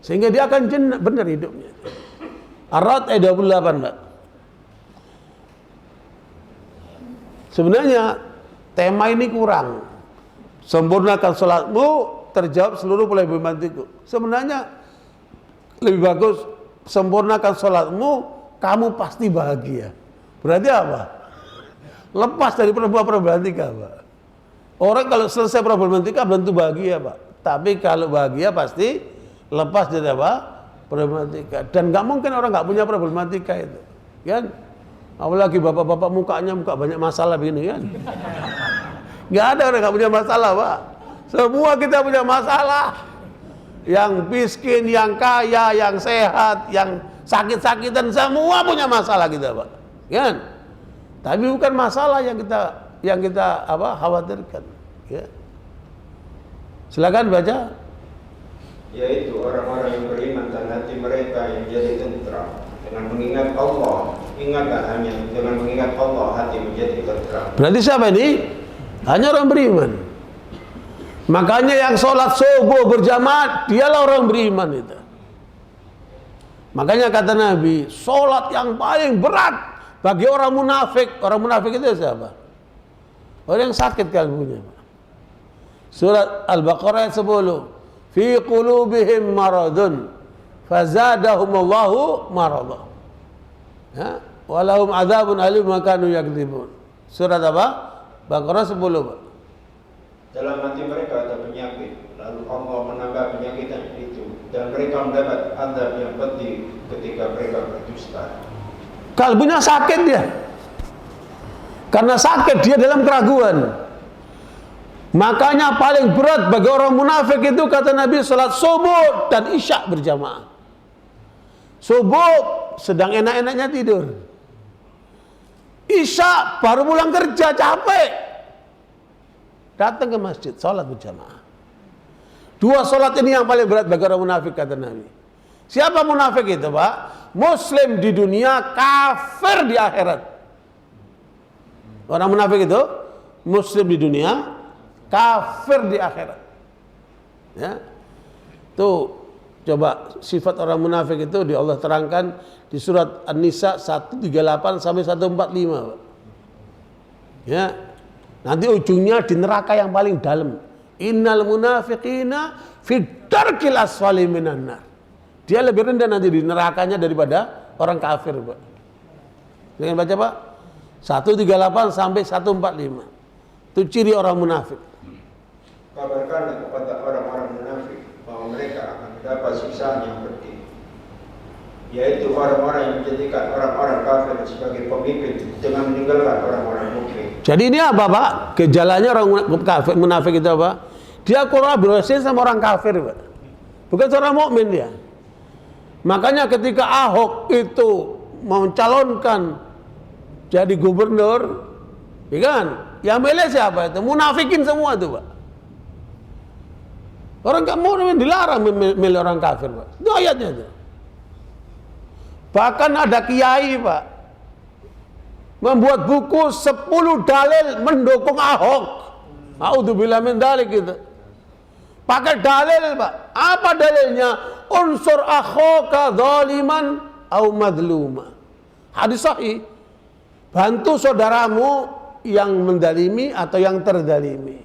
sehingga dia akan benar hidupnya. Ar-Ra'd ayat 28, Pak. Sebenarnya tema ini kurang. Sempurnakan sholatmu, terjawab seluruh problematiku. Sebenarnya lebih bagus sempurnakan sholatmu, kamu pasti bahagia. Berarti apa? Lepas dari problematika, Pak. Orang kalau selesai problematika belum tentu bahagia, Pak. Tapi kalau bahagia pasti lepas dari apa? Problematika. Dan nggak mungkin orang nggak punya problematika itu, kan? Apalagi bapak-bapak mukanya banyak masalah begini, kan? Nggak ada orang nggak punya masalah, Pak. Semua kita punya masalah. Yang miskin, yang kaya, yang sehat, yang sakit-sakitan, semua punya masalah kita, Pak. Kan? Tapi bukan masalah yang kita khawatirkan. Ya. Silakan baca. Yaitu orang-orang yang beriman dan hati mereka yang jadi tentram dengan mengingat Allah. Ingatlah hanya dengan mengingat Allah hati menjadi tentram. Berarti siapa ini? Hanya orang beriman. Makanya yang sholat subuh berjamaah, dialah orang beriman itu. Makanya kata Nabi, sholat yang paling berat bagi orang munafik. Orang munafik itu siapa? Orang yang sakit kalbunya. Surat Al-Baqarah ayat 10. Fi qulubihim maradun fazadahumullahu marada. Ya, walahum adzabun alim ma kanu yakdzibun. Surat apa? Baqarah 10, Pak. Dalam hati mereka ada penyakit, lalu Allah menambah penyakit itu, dan mereka mendapat azab yang pedih ketika mereka berdusta. Kalbunya sakit dia. Karena sakit dia dalam keraguan. Makanya paling berat bagi orang munafik itu kata Nabi salat subuh dan isya berjamaah. Subuh sedang enak-enaknya tidur. Isya baru pulang kerja capek. Datang ke masjid salat berjamaah. Dua salat ini yang paling berat bagi orang munafik kata Nabi. Siapa munafik itu, Pak? Muslim di dunia, kafir di akhirat. Orang munafik itu muslim di dunia, kafir di akhirat. Ya. Tuh coba sifat orang munafik itu di Allah terangkan di surat An-Nisa 138 sampai 145, Pak. Ya. Nanti ujungnya di neraka yang paling dalam. Innal munafiqina fid darkil asfali minan nar. Dia lebih rendah nanti di nerakanya daripada orang kafir, Pak. Jangan baca, Pak. 138 sampai 145. Itu ciri orang munafik. Kabarkanlah kepada orang-orang munafik bahwa mereka akan mendapat siksaan yang pedih, yaitu orang-orang yang menjadikan orang-orang kafir sebagai pemimpin dengan meninggalkan orang-orang mukmin. Jadi ini apa, Pak? Gejalanya orang kafir munafik itu apa? Dia kolaborasi sama orang kafir, Pak. Bukan seorang mukmin dia. Makanya ketika Ahok itu mencalonkan jadi gubernur, ya kan? Yang milih siapa itu? Munafikin semua itu, Pak. Orang nggak mau dilarang milih orang kafir, Pak. Itu ayatnya itu. Bahkan ada kiai, Pak, membuat buku 10 dalil mendukung Ahok. A'udzubillah min dzalik gitu. Pakai dalil, Pak. Apa dalilnya? Unsur akhoka zaliman au madluma. Hadis sahih. Bantu saudaramu yang mendalimi atau yang terdalimi.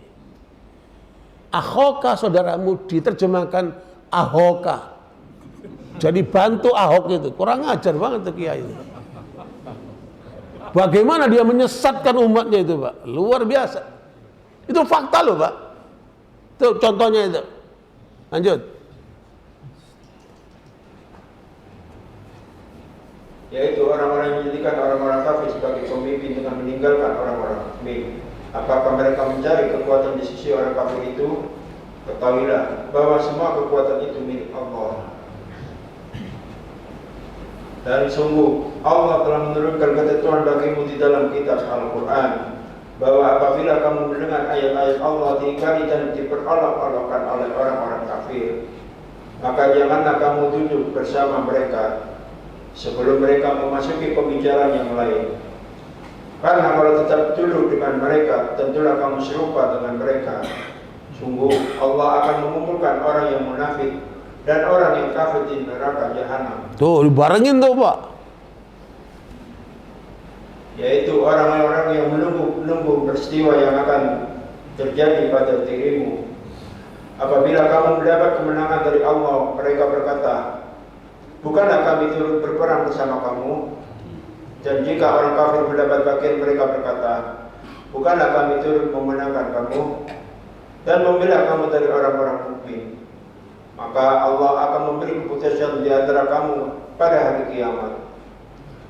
Akhoka saudaramu diterjemahkan ahoka. Jadi bantu Ahok itu. Kurang ajar banget tuh kiai itu. Bagaimana dia menyesatkan umatnya itu, Pak? Luar biasa. Itu fakta loh, Pak. Itu contohnya itu. Lanjut. Yaitu orang-orang yang menjadikan orang-orang kafir sebagai pemimpin dengan meninggalkan orang-orang mukmin. Apakah mereka mencari kekuatan di sisi orang kafir itu? Ketahuilah bahwa semua kekuatan itu milik Allah. Dan sungguh Allah telah menurunkan ketentuan bagimu di dalam kitab Al-Quran, bahwa apabila kamu mendengar ayat-ayat Allah diingkari dan diperolok-olokkan oleh orang-orang kafir, maka janganlah kamu duduk bersama mereka sebelum mereka memasuki pembicaraan yang lain. Karena kalau tetap duduk dengan mereka, tentulah kamu serupa dengan mereka. Sungguh Allah akan mengumpulkan orang yang munafik dan orang yang kafir di neraka jahanam. Tuh, dibarengin tuh, Pak. Yaitu orang-orang yang menunggu peristiwa yang akan terjadi pada dirimu. Apabila kamu mendapat kemenangan dari Allah, mereka berkata, bukanlah kami turut berperang bersama kamu? Dan jika orang kafir mendapat bagian, mereka berkata, bukanlah kami turut memenangkan kamu dan membela kamu dari orang-orang mukmin? Maka Allah akan memberi keputusan di antara kamu pada hari kiamat.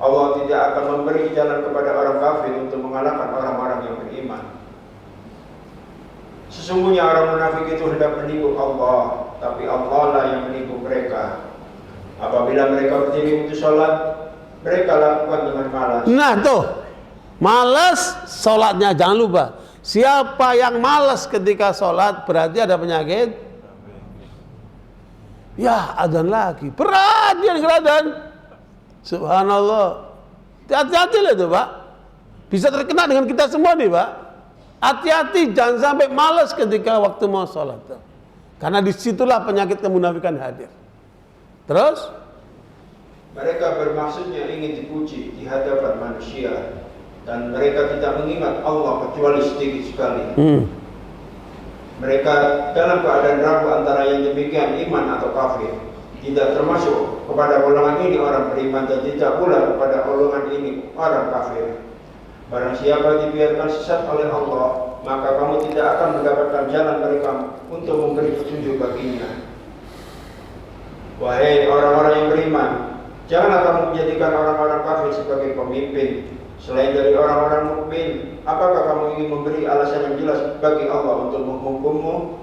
Allah tidak akan memberi jalan kepada orang kafir untuk mengalahkan orang-orang yang beriman. Sesungguhnya orang munafik itu hendak menipu Allah, tapi Allah lah yang menipu mereka. Apabila mereka berdiri untuk sholat, mereka lakukan dengan malas. Nah tuh, malas sholatnya, jangan lupa. Siapa yang malas ketika sholat berarti ada penyakit. Ya, adzan lagi. Berat dia adzan. Subhanallah. Hati-hati lah itu, Pak. Bisa terkena dengan kita semua nih, Pak. Hati-hati, jangan sampai malas ketika waktu mau sholat. Karena disitulah penyakit kemunafikan hadir. Terus? Mereka bermaksudnya ingin dipuji di hadapan manusia. Dan mereka tidak mengingat Allah kecuali sedikit sekali. Mereka dalam keadaan ragu antara yang demikian iman atau kafir. Tidak termasuk kepada golongan ini orang beriman dan tidak pula kepada golongan ini orang kafir. Barang siapa dibiarkan sesat oleh Allah, maka kamu tidak akan mendapatkan jalan mereka untuk memberi petunjuk baginya. Wahai orang-orang yang beriman, janganlah kamu menjadikan orang-orang kafir sebagai pemimpin selain dari orang-orang mukmin. Apakah kamu ingin memberi alasan yang jelas bagi Allah untuk menghukummu?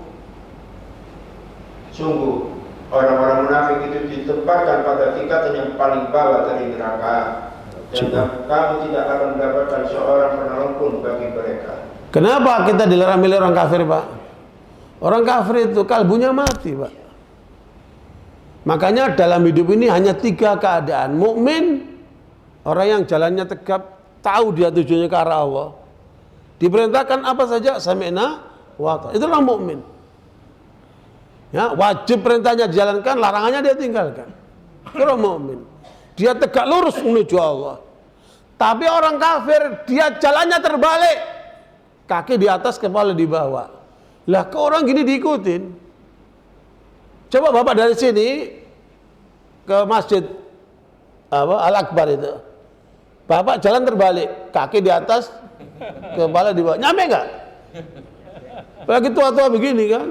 Sungguh orang-orang munafik itu ditempatkan pada tingkatan yang paling bawah dari neraka, dan kamu tidak akan mendapatkan seorang penolong pun bagi mereka. Kenapa kita dilarang milih orang kafir, Pak? Orang kafir itu kalbunya mati, Pak. Makanya dalam hidup ini hanya 3 keadaan. Mukmin, orang yang jalannya tegap, tahu dia tujuannya ke arah Allah. Diperintahkan apa saja, sami'na wa ta'na. Itu orang mukmin. Ya, wajib perintahnya dijalankan, larangannya dia tinggalkan. Itu orang mukmin. Dia tegak lurus menuju Allah. Tapi orang kafir, dia jalannya terbalik. Kaki di atas, kepala di bawah. Lah, ke orang gini diikutin. Coba Bapak dari sini ke masjid Al-Akbar itu. Bapak jalan terbalik, kaki di atas, kepala di bawah. Nyampe nggak? Lagi tua-tua begini kan,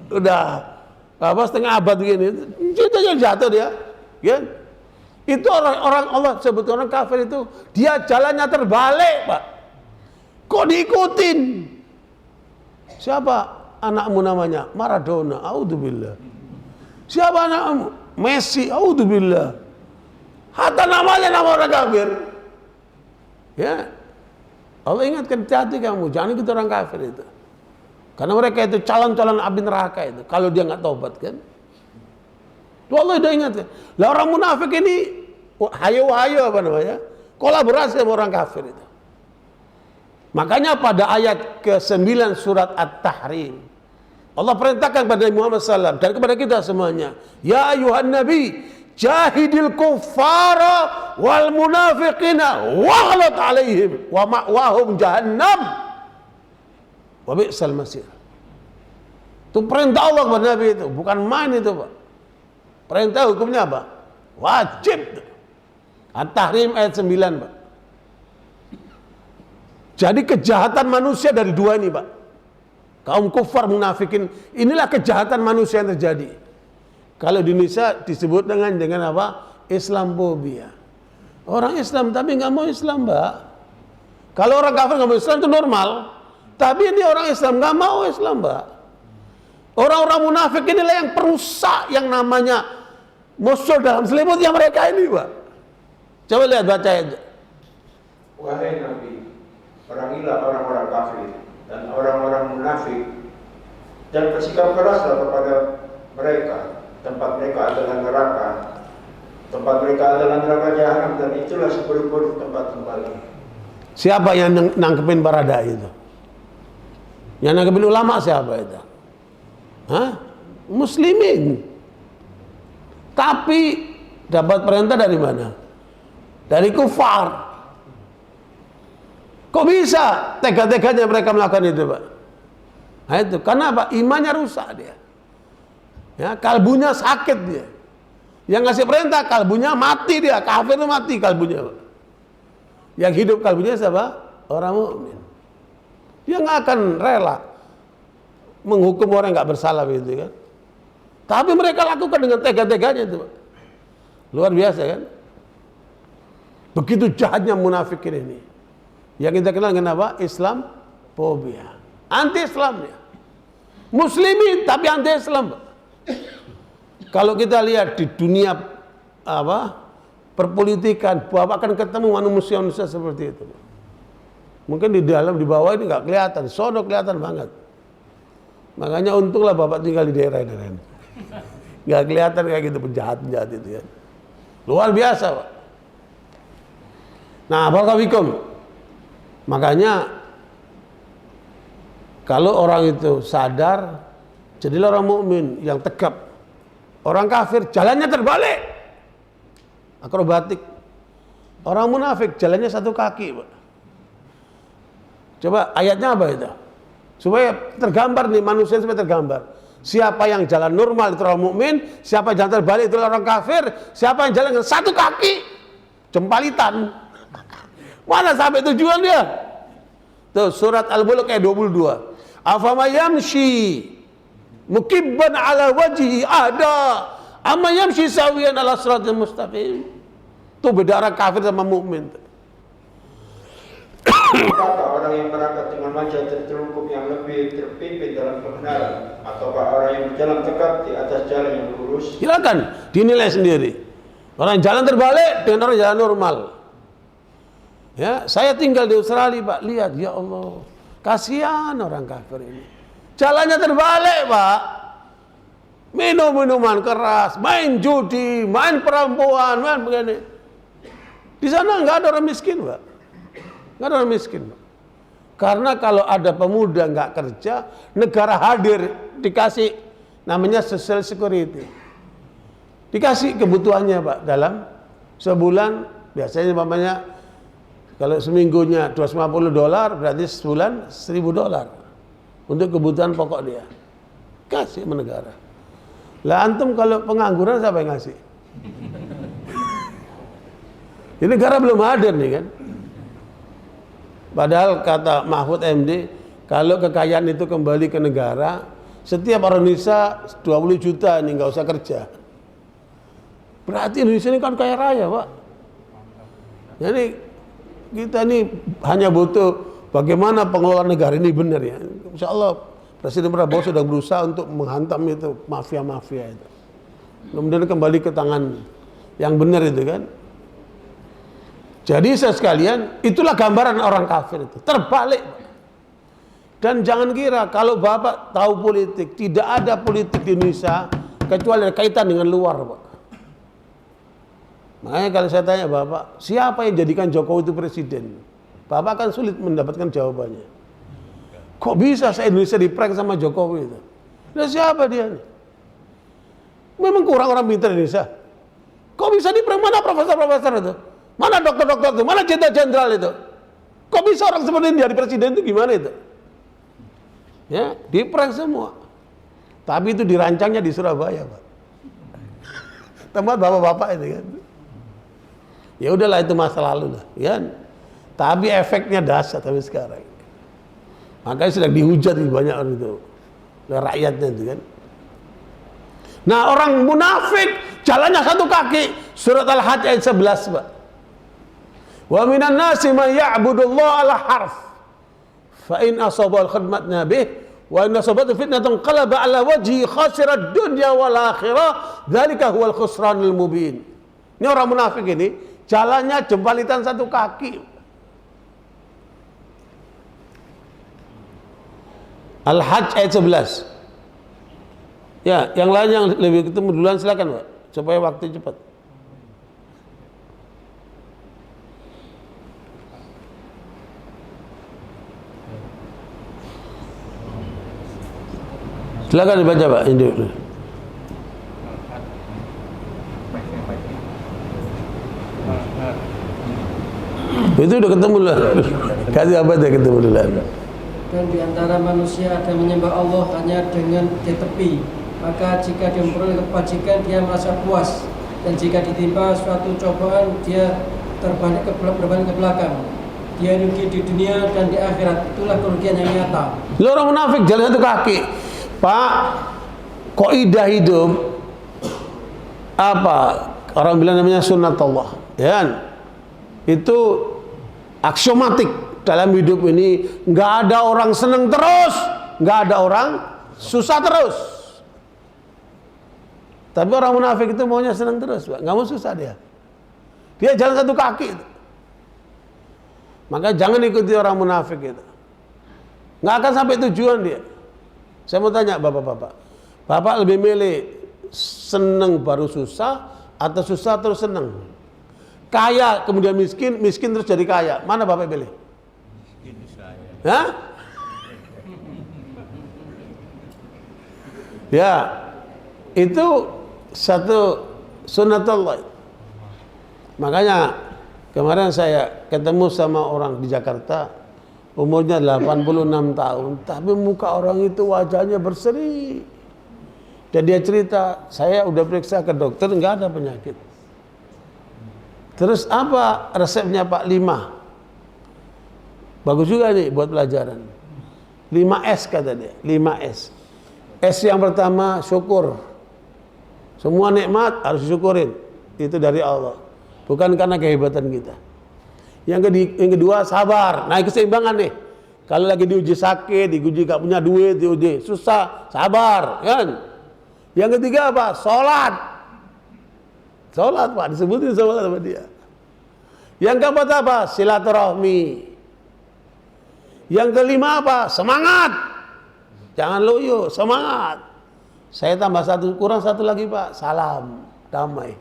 udah setengah abad begini, itu aja jatuh dia. Ya? Itu orang Allah sebut orang kafir itu, dia jalannya terbalik, Pak. Kok diikutin? Siapa anakmu namanya? Maradona, audzubillah. Siapa anakmu? Messi, audzubillah. Hatta namanya nama orang kafir. Ya, Allah ingatkan, hati kamu, jangan ikut orang kafir itu. Karena mereka itu calon-calon api neraka itu, kalau dia nggak taubat kan. Itu Allah udah ingatkan. Lah orang munafik ini, hayo-hayo apa namanya, kolaborasi sama orang kafir itu. Makanya pada ayat ke-9 surat At-Tahrim, Allah perintahkan kepada Muhammad SAW dan kepada kita semuanya, ya ayuhan nabi, jahidil kuffara wal munafiqina waghlad alaihim wa ma'wahum jahannam wa bi'sal masir. Itu perintah Allah kepada Nabi itu, bukan main itu, Pak. Perintah hukumnya apa? Wajib. At-Tahrim ayat 9, Pak. Jadi kejahatan manusia dari dua ini, Pak. Kaum kufar munafikin, inilah kejahatan manusia yang terjadi. Kalau di Indonesia disebut dengan apa? Islamophobia. Orang Islam tapi nggak mau Islam, Mbak. Kalau orang kafir nggak mau Islam itu normal. Tapi ini orang Islam nggak mau Islam, Mbak. Orang-orang munafik inilah yang perusak yang namanya musuh dalam selimutnya mereka ini, Pak. Coba lihat, baca itu. Wahai Nabi, perangilah orang-orang kafir dan orang-orang munafik dan bersikap keraslah kepada mereka. Tempat mereka adalah neraka. Tempat mereka adalah neraka jahanam dan itulah seburuk-buruk tempat kembali. Siapa yang nangkepin barada itu? Yang nangkepin ulama siapa itu? Hah? Muslimin. Tapi dapat perintah dari mana? Dari kufar. Kok bisa tega-teganya mereka melakukan itu, Pak? Nah itu, karena apa? Imannya rusak dia. Ya, kalbunya sakit dia. Yang ngasih perintah kalbunya mati dia, kafir itu mati kalbunya, Pak. Yang hidup kalbunya siapa? Orang mukmin. Dia nggak akan rela menghukum orang yang nggak bersalah gitu kan. Tapi mereka lakukan dengan tega-teganya itu, Pak. Luar biasa kan? Begitu jahatnya munafikin ini. Yang kita kenal dengan apa? Islam fobia. Anti-Islam ya. Muslimin tapi anti-Islam. Kalau kita lihat di dunia apa? Perpolitikan, bahwa akan ketemu manusia-manusia seperti itu. Mungkin di dalam, di bawah ini nggak kelihatan, sono kelihatan banget. Makanya untunglah Bapak tinggal di daerah-daerah ini. Nggak kelihatan kayak gitu penjahat-penjahat itu ya. Luar biasa, Pak. Nah, barakallahu. Makanya kalau orang itu sadar, jadilah orang mukmin yang tegap. Orang kafir jalannya terbalik, akrobatik. Orang munafik jalannya satu kaki, Pak. Coba ayatnya apa itu? Supaya tergambar nih, manusia supaya tergambar. Siapa yang jalan normal itu orang mukmin, siapa yang jalan terbalik itu orang kafir, siapa yang jalan dengan satu kaki, jempalitan. Mana sampai tujuan dia? Tuh surat Al-Mulk ayat 22. Afama yamshi mukibban ala wajhi ada amma yamshi sawiyan ala siratal mustaqim. Itu beda orang kafir sama mukmin. Apakah orang yang berangkat dengan wajah tertelungkup yang lebih terpimpin dalam kebenaran, ataukah orang yang berjalan tegap di atas jalan yang lurus? Silakan dinilai sendiri. Orang jalan terbalik dengan orang jalan normal. Ya, saya tinggal di Australia, Pak. Lihat, ya Allah, kasihan orang kafir ini. Jalannya terbalik, Pak. Minum minuman keras, main judi, main perempuan, main begini. Di sana nggak ada orang miskin, Pak. Nggak ada orang miskin, Pak. Karena kalau ada pemuda nggak kerja, negara hadir dikasih namanya social security. Dikasih kebutuhannya, Pak, dalam sebulan biasanya namanya. Kalau seminggunya $250, berarti sebulan $1.000 untuk kebutuhan pokok dia. Kasih sama negara. Lah antum kalau pengangguran siapa yang ngasih? Ini negara belum hadir nih kan. Padahal kata Mahfud MD, kalau kekayaan itu kembali ke negara, setiap orang Indonesia 20 juta nih nggak usah kerja. Berarti Indonesia ini kan kaya raya, Pak. Jadi kita ini hanya butuh bagaimana pengelolaan negara ini benar ya. Insya Allah Presiden Prabowo sudah berusaha untuk menghantam itu mafia-mafia itu. Kemudian kembali ke tangan yang benar itu kan. Jadi sekalian, itulah gambaran orang kafir itu. Terbalik. Dan jangan kira kalau Bapak tahu politik, tidak ada politik di Indonesia kecuali ada kaitan dengan luar, Pak. Makanya kalau saya tanya Bapak, siapa yang jadikan Jokowi itu presiden? Bapak akan sulit mendapatkan jawabannya. Kok bisa se-Indonesia diprank sama Jokowi itu? Nah, siapa dia? Memang kurang orang pintar Indonesia. Kok bisa diprank? Mana profesor-profesor itu? Mana dokter-dokter itu? Mana jenderal-jenderal itu? Kok bisa orang seperti ini jadi presiden itu gimana itu? Ya, diprank semua. Tapi itu dirancangnya di Surabaya, Pak. Tempat bapak-bapak itu kan. Ya udahlah itu masa lalu lah, kan. Tapi efeknya dahsyat sampai sekarang. Makanya sedang dihujat banyak orang itu. Rakyatnya itu kan. Nah, orang munafik jalannya satu kaki. Surat Al-Hajj ayat 11, Pak. Wa minan nasi man ya'budullaha ala harf. Fa in asaba al-khidmatna bih wa in asabatu fitnatun qalaba ala wajhi khasira ad-dunya wal akhirah dzalika huwal khusranul mubin. Ini orang munafik ini jalannya jempalitan satu kaki. Al-Hajj ayat 11. Ya, yang lain yang lebih ketemu duluan silakan, Pak, supaya waktu cepat. Silakan dibaca, Pak. Ini dulu. Itu udah ketemu lah. Kasih apa dia ketemu dulu. Dan di antara manusia ada menyembah Allah hanya dengan di tepi. Maka jika dia memperoleh kebajikan dia merasa puas. Dan jika ditimpa suatu cobaan dia berbalik ke belakang. Dia rugi di dunia dan di akhirat. Itulah kerugian yang nyata. Lu orang munafik jalan satu kaki. Pak, kaidah hidup apa? Orang bilang namanya sunnatullah, ya kan? Itu aksiomatik dalam hidup ini. Nggak ada orang seneng terus, nggak ada orang susah terus. Tapi orang munafik itu maunya seneng terus, Pak. Nggak mau susah dia. Dia jalan satu kaki. Maka jangan ikuti orang munafik itu. Nggak akan sampai tujuan dia. Saya mau tanya bapak-bapak, bapak lebih milih seneng baru susah atau susah terus seneng? Kaya kemudian miskin, miskin terus jadi kaya, mana bapak pilih? Miskin saya. Hah? Ya, itu satu sunnatullah. Makanya kemarin saya ketemu sama orang di Jakarta. Umurnya 86 tahun, tapi muka orang itu wajahnya berseri. Dan dia cerita, saya udah periksa ke dokter, nggak ada penyakit. Terus apa resepnya Pak? 5. Bagus juga nih buat pelajaran. 5S kata dia, 5S. S yang pertama syukur. Semua nikmat harus disyukurin. Itu dari Allah, bukan karena kehebatan kita. Yang kedua sabar, naik keseimbangan nih. Kalau lagi diuji sakit, diuji gak punya duit, diuji susah, sabar, kan? Yang ketiga apa? Sholat. Sholat, Pak, disebutin sholat sama dia. Yang keempat apa? Silaturahmi. Yang kelima apa? Semangat. Jangan loyo, semangat. Saya tambah satu, kurang satu lagi, Pak. Salam, damai.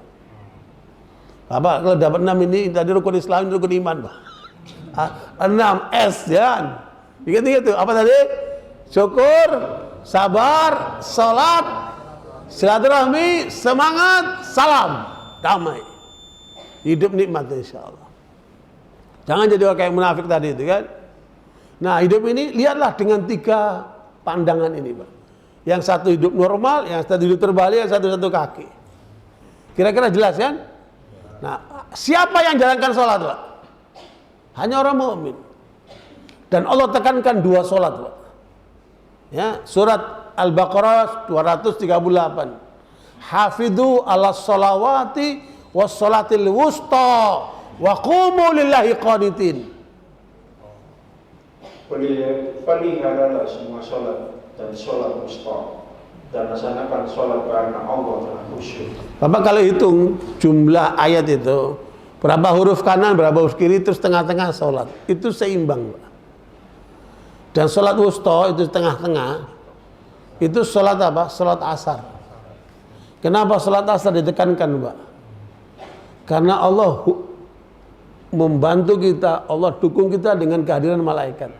Bapak kalau dapat 6 ini tadi rukun Islam, rukun iman, Pak. 6S ya. Ingat-ingat tuh, apa tadi? Syukur, sabar, salat, silaturahmi, semangat, salam, damai. Hidup nikmat insyaallah. Jangan jadi orang kayak munafik tadi itu kan. Nah, hidup ini lihatlah dengan 3 pandangan ini, Pak. Yang satu hidup normal, yang satu hidup terbalik, yang satu kaki. Kira-kira jelas kan? Nah, siapa yang jalankan sholat, Pak? Hanya orang mukmin. Dan Allah tekankan 2 sholat, Pak. Ya, surat Al-Baqarah 238. Hafidhu ala sholawati was sholatil wusta wa qumu lillahi qanitin. Peliharalah semua sholat dan sholat wusta, dan laksanakan sholat karena Allah telah khusyuk. Bapak kalau hitung jumlah ayat itu Berapa huruf kanan, berapa huruf kiri, terus tengah-tengah sholat. Itu seimbang, Pak. Dan sholat wusta itu tengah-tengah. Itu sholat apa? Sholat asar. Kenapa sholat asar ditekankan, Pak? Karena Allah membantu kita, Allah dukung kita dengan kehadiran malaikat.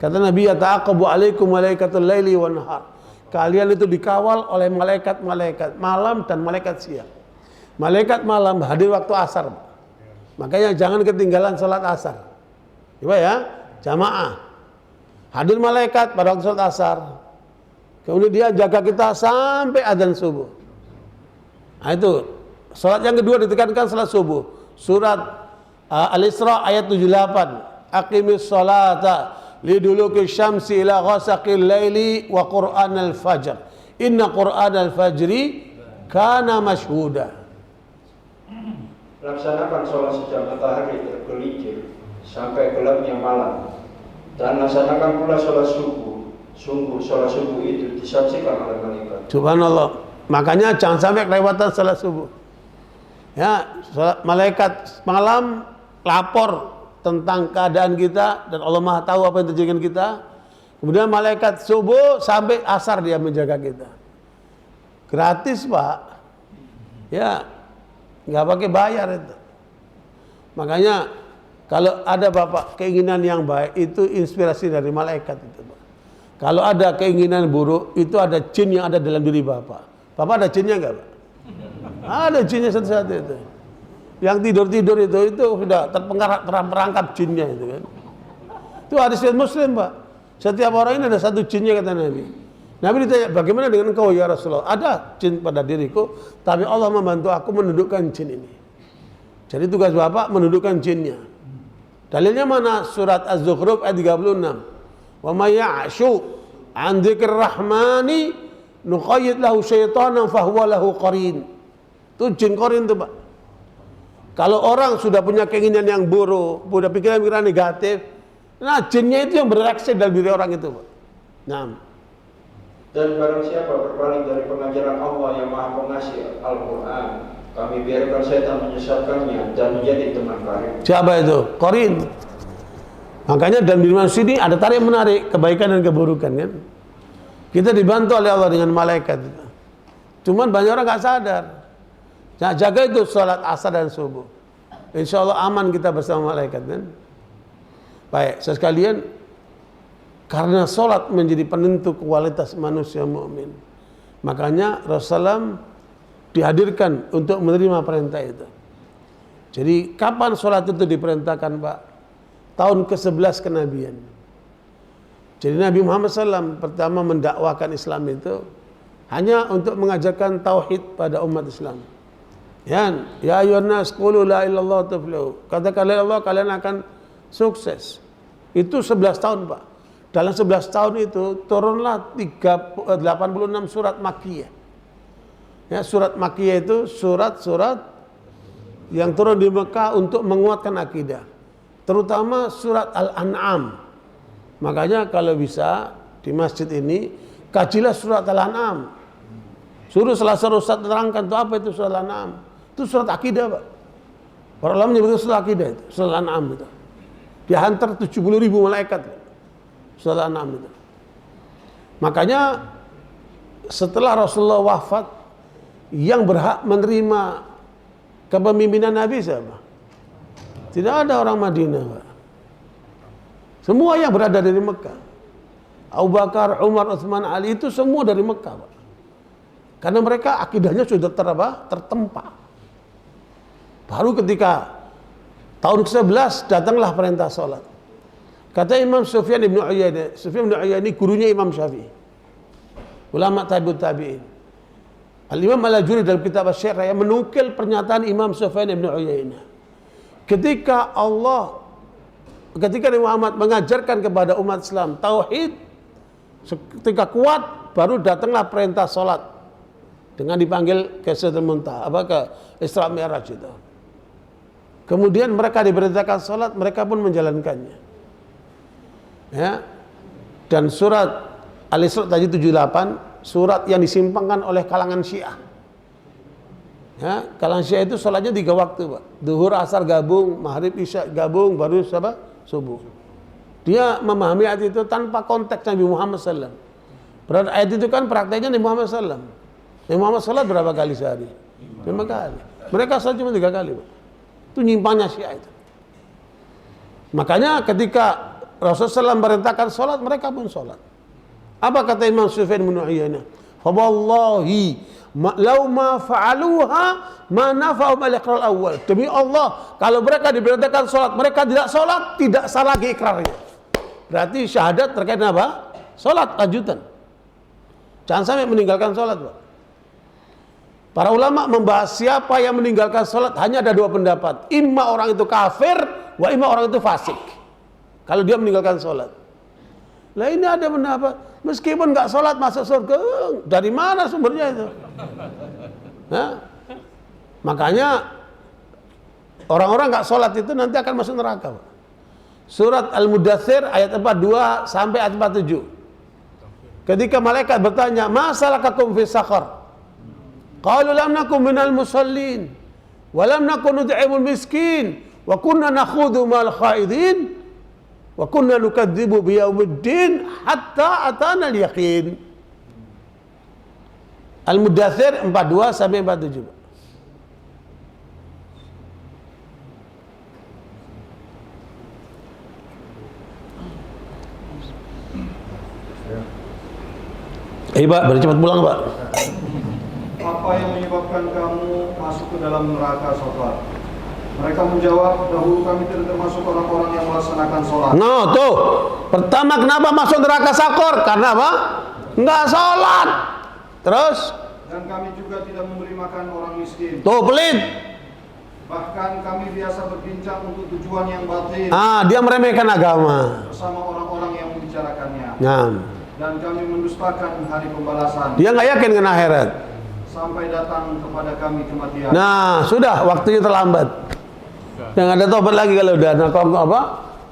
Kata Nabi, yata'aqabu alaikum malaikatul laili wan nahar. Kalian itu dikawal oleh malaikat-malaikat malam dan malaikat siang. Malaikat malam hadir waktu asar. Makanya jangan ketinggalan sholat asar. Coba ya, jamaah. Hadir malaikat pada waktu sholat asar. Kemudian dia jaga kita sampai adzan subuh. Nah itu, sholat yang kedua ditekankan sholat subuh. Surat Al-Isra ayat 78. Aqimis sholata liduluki syamsi ila ghasaqil laili wa qur'anal fajr. Inna qur'anal fajri kana mashhuda. Laksanakan sholat sejak matahari tergelincir sampai gelapnya malam, dan laksanakan pula sholat subuh. Sungguh sholat subuh itu disaksikan oleh malaikat. Subhanallah. Makanya jangan sampai kelewatan sholat subuh. Ya, malaikat malam lapor tentang keadaan kita dan Allah Maha tahu apa yang terjadi dengan kita. Kemudian malaikat subuh sampai asar dia menjaga kita. Gratis, Pak. Ya, nggak pakai bayar itu. Makanya kalau ada Bapak keinginan yang baik itu inspirasi dari malaikat itu, Pak. Kalau ada keinginan buruk itu ada jin yang ada dalam diri Bapak. Bapak ada jinnya nggak, Pak? Ada jinnya satu-satu itu. Yang tidur-tidur itu sudah terperangkap jinnya itu kan. Itu hadis Muslim, Pak. Setiap orang ini ada satu jinnya kata Nabi. Nabi ditanya, bagaimana dengan engkau ya Rasulullah? Ada jin pada diriku, tapi Allah membantu aku menundukkan jin ini. Jadi tugas Bapak menundukkan jinnya. Dalilnya mana? Surat Az-Zukhruf ayat 36. Wa may ya'shu 'an dzikrir rahmani nuqayyid lahu syaitanan fahuwa lahu qarin. Itu jin qarin itu, Pak. Kalau orang sudah punya keinginan yang buruk, punya pikiran-pikiran negatif, nah jinnya itu yang bereaksi dalam diri orang itu, Pak. Nah. Dan barang siapa berpaling dari pengajaran Allah yang Maha Pengasih Al-Quran, kami biarkan setan menyesatkannya dan menjadi teman karib. Siapa itu? Qarin. Makanya dalam diri manusia ini ada tarik menarik kebaikan dan keburukan kan. Kita dibantu oleh Allah dengan malaikat. Cuman banyak orang nggak sadar. Nah, jaga itu sholat asar dan subuh. Insya Allah aman kita bersama malaikat kan. Baik, sekalian, karena sholat menjadi penentu kualitas manusia mukmin. Makanya Rasulullah dihadirkan untuk menerima perintah itu. Jadi kapan sholat itu diperintahkan, Pak? Tahun ke-11 kenabian. Jadi Nabi Muhammad SAW pertama mendakwakan Islam itu hanya untuk mengajarkan tauhid pada umat Islam. Ya ayyuhan nas qulu la ilaha illallah tuflihu. Katakan la ilaha illallah kalian akan sukses. Itu 11 tahun, Pak. Dalam 11 tahun itu turunlah 86 surat Makkiyah. Ya, surat Makkiyah itu surat-surat yang turun di Mekah untuk menguatkan akidah. Terutama surat Al-An'am. Makanya kalau bisa di masjid ini kajilah surat Al-An'am. Suruh salah satu ustaz terangkan itu apa itu surat Al-An'am. Itu surat akidah, Pak. Para ulama menyebut surat akidah itu, surat Al-An'am itu. Dihantar 70.000 malaikat. Surat Al-An'am itu. Makanya setelah Rasulullah wafat, yang berhak menerima kepemimpinan Nabi siapa? Tidak ada orang Madinah, Pak. Semua yang berada dari Mekah. Abu Bakar, Umar, Utsman, Ali itu semua dari Mekah, Pak. Karena mereka akidahnya sudah tertempa. Baru ketika tahun ke-11 datanglah perintah sholat. Kata Imam Sufyan bin Uyainah, Sufyan bin Uyainah ini gurunya Imam Syafi'i. Ulama tabi'ut tabi'in. Al-Imam Al-Ajuri dalam kitab Asy-Syarah yang menukil pernyataan Imam Sufyan bin Uyainah. Ketika Nabi Muhammad mengajarkan kepada umat Islam tauhid, ketika kuat baru datanglah perintah sholat dengan dipanggil ke Sidratul Muntaha, ke Isra Mi'raj itu. Kemudian mereka diperintahkan sholat, mereka pun menjalankannya. Ya. Dan surat Al-Isra tadi 78, surat yang disimpangkan oleh kalangan Syiah. Ya, kalangan Syiah itu sholatnya 3 waktu, Pak. Duhur, asar gabung, maghrib, isya gabung, baru subuh. Dia memahami ayat itu tanpa konteks Nabi Muhammad SAW. Berarti ayat itu kan prakteknya Nabi Muhammad SAW. Nabi Muhammad sholat berapa kali sehari? 5 kali. Mereka sholat cuma 3 kali, Pak. Itu nyimpangnya Syiah itu. Makanya ketika Rasulullah SAW merintahkan sholat, mereka pun sholat. Apa kata Imam Sufyan bin Uyainah? Fa wallahi lau ma fa'aluha ma nafa'u al-iqrar awal. Demi Allah, kalau mereka diperintahkan sholat, mereka tidak sholat, tidak salah lagi ikrarnya. Berarti syahadat terkait dengan apa? Sholat lanjutan. Jangan sampai meninggalkan sholat, Pak. Para ulama membahas siapa yang meninggalkan sholat hanya ada 2 pendapat. Imma orang itu kafir, wa imma orang itu fasik. Kalau dia meninggalkan sholat. Lah ini ada pendapat, meskipun nggak sholat masuk surga. Dari mana sumbernya itu? Nah, makanya orang-orang nggak sholat itu nanti akan masuk neraka, Pak. Surat Al-Mudaththir ayat 42 sampai ayat 47. Ketika malaikat bertanya, "Masalakakum fi saqar?" Qalu lam nakum minal musallin wa lam nakun nud'imul miskin wa kunna nakhudhu ma'al khaidin wa kunna nukadzibu biyaumiddin hatta atana al-yaqin. Al-Mudaththir 42 sampai 47. Pak, bercepat pulang, Pak. Apa yang menyebabkan kamu masuk ke dalam neraka sholat? Mereka menjawab, dahulu kami tidak termasuk orang-orang yang melaksanakan sholat. No, tuh. Pertama kenapa masuk neraka sakor? Karena apa? Enggak sholat. Terus? Dan kami juga tidak memberi makan orang miskin. Tuh, pelit. Bahkan kami biasa berbincang untuk tujuan yang batil. Dia meremehkan agama. Bersama orang-orang yang membicarakannya. Nah. Dan kami mendustakan hari pembalasan. Dia nggak yakin dengan akhirat. Sampai datang kepada kami kematian. Nah, sudah waktunya terlambat. Yang ada tobat lagi kalau udah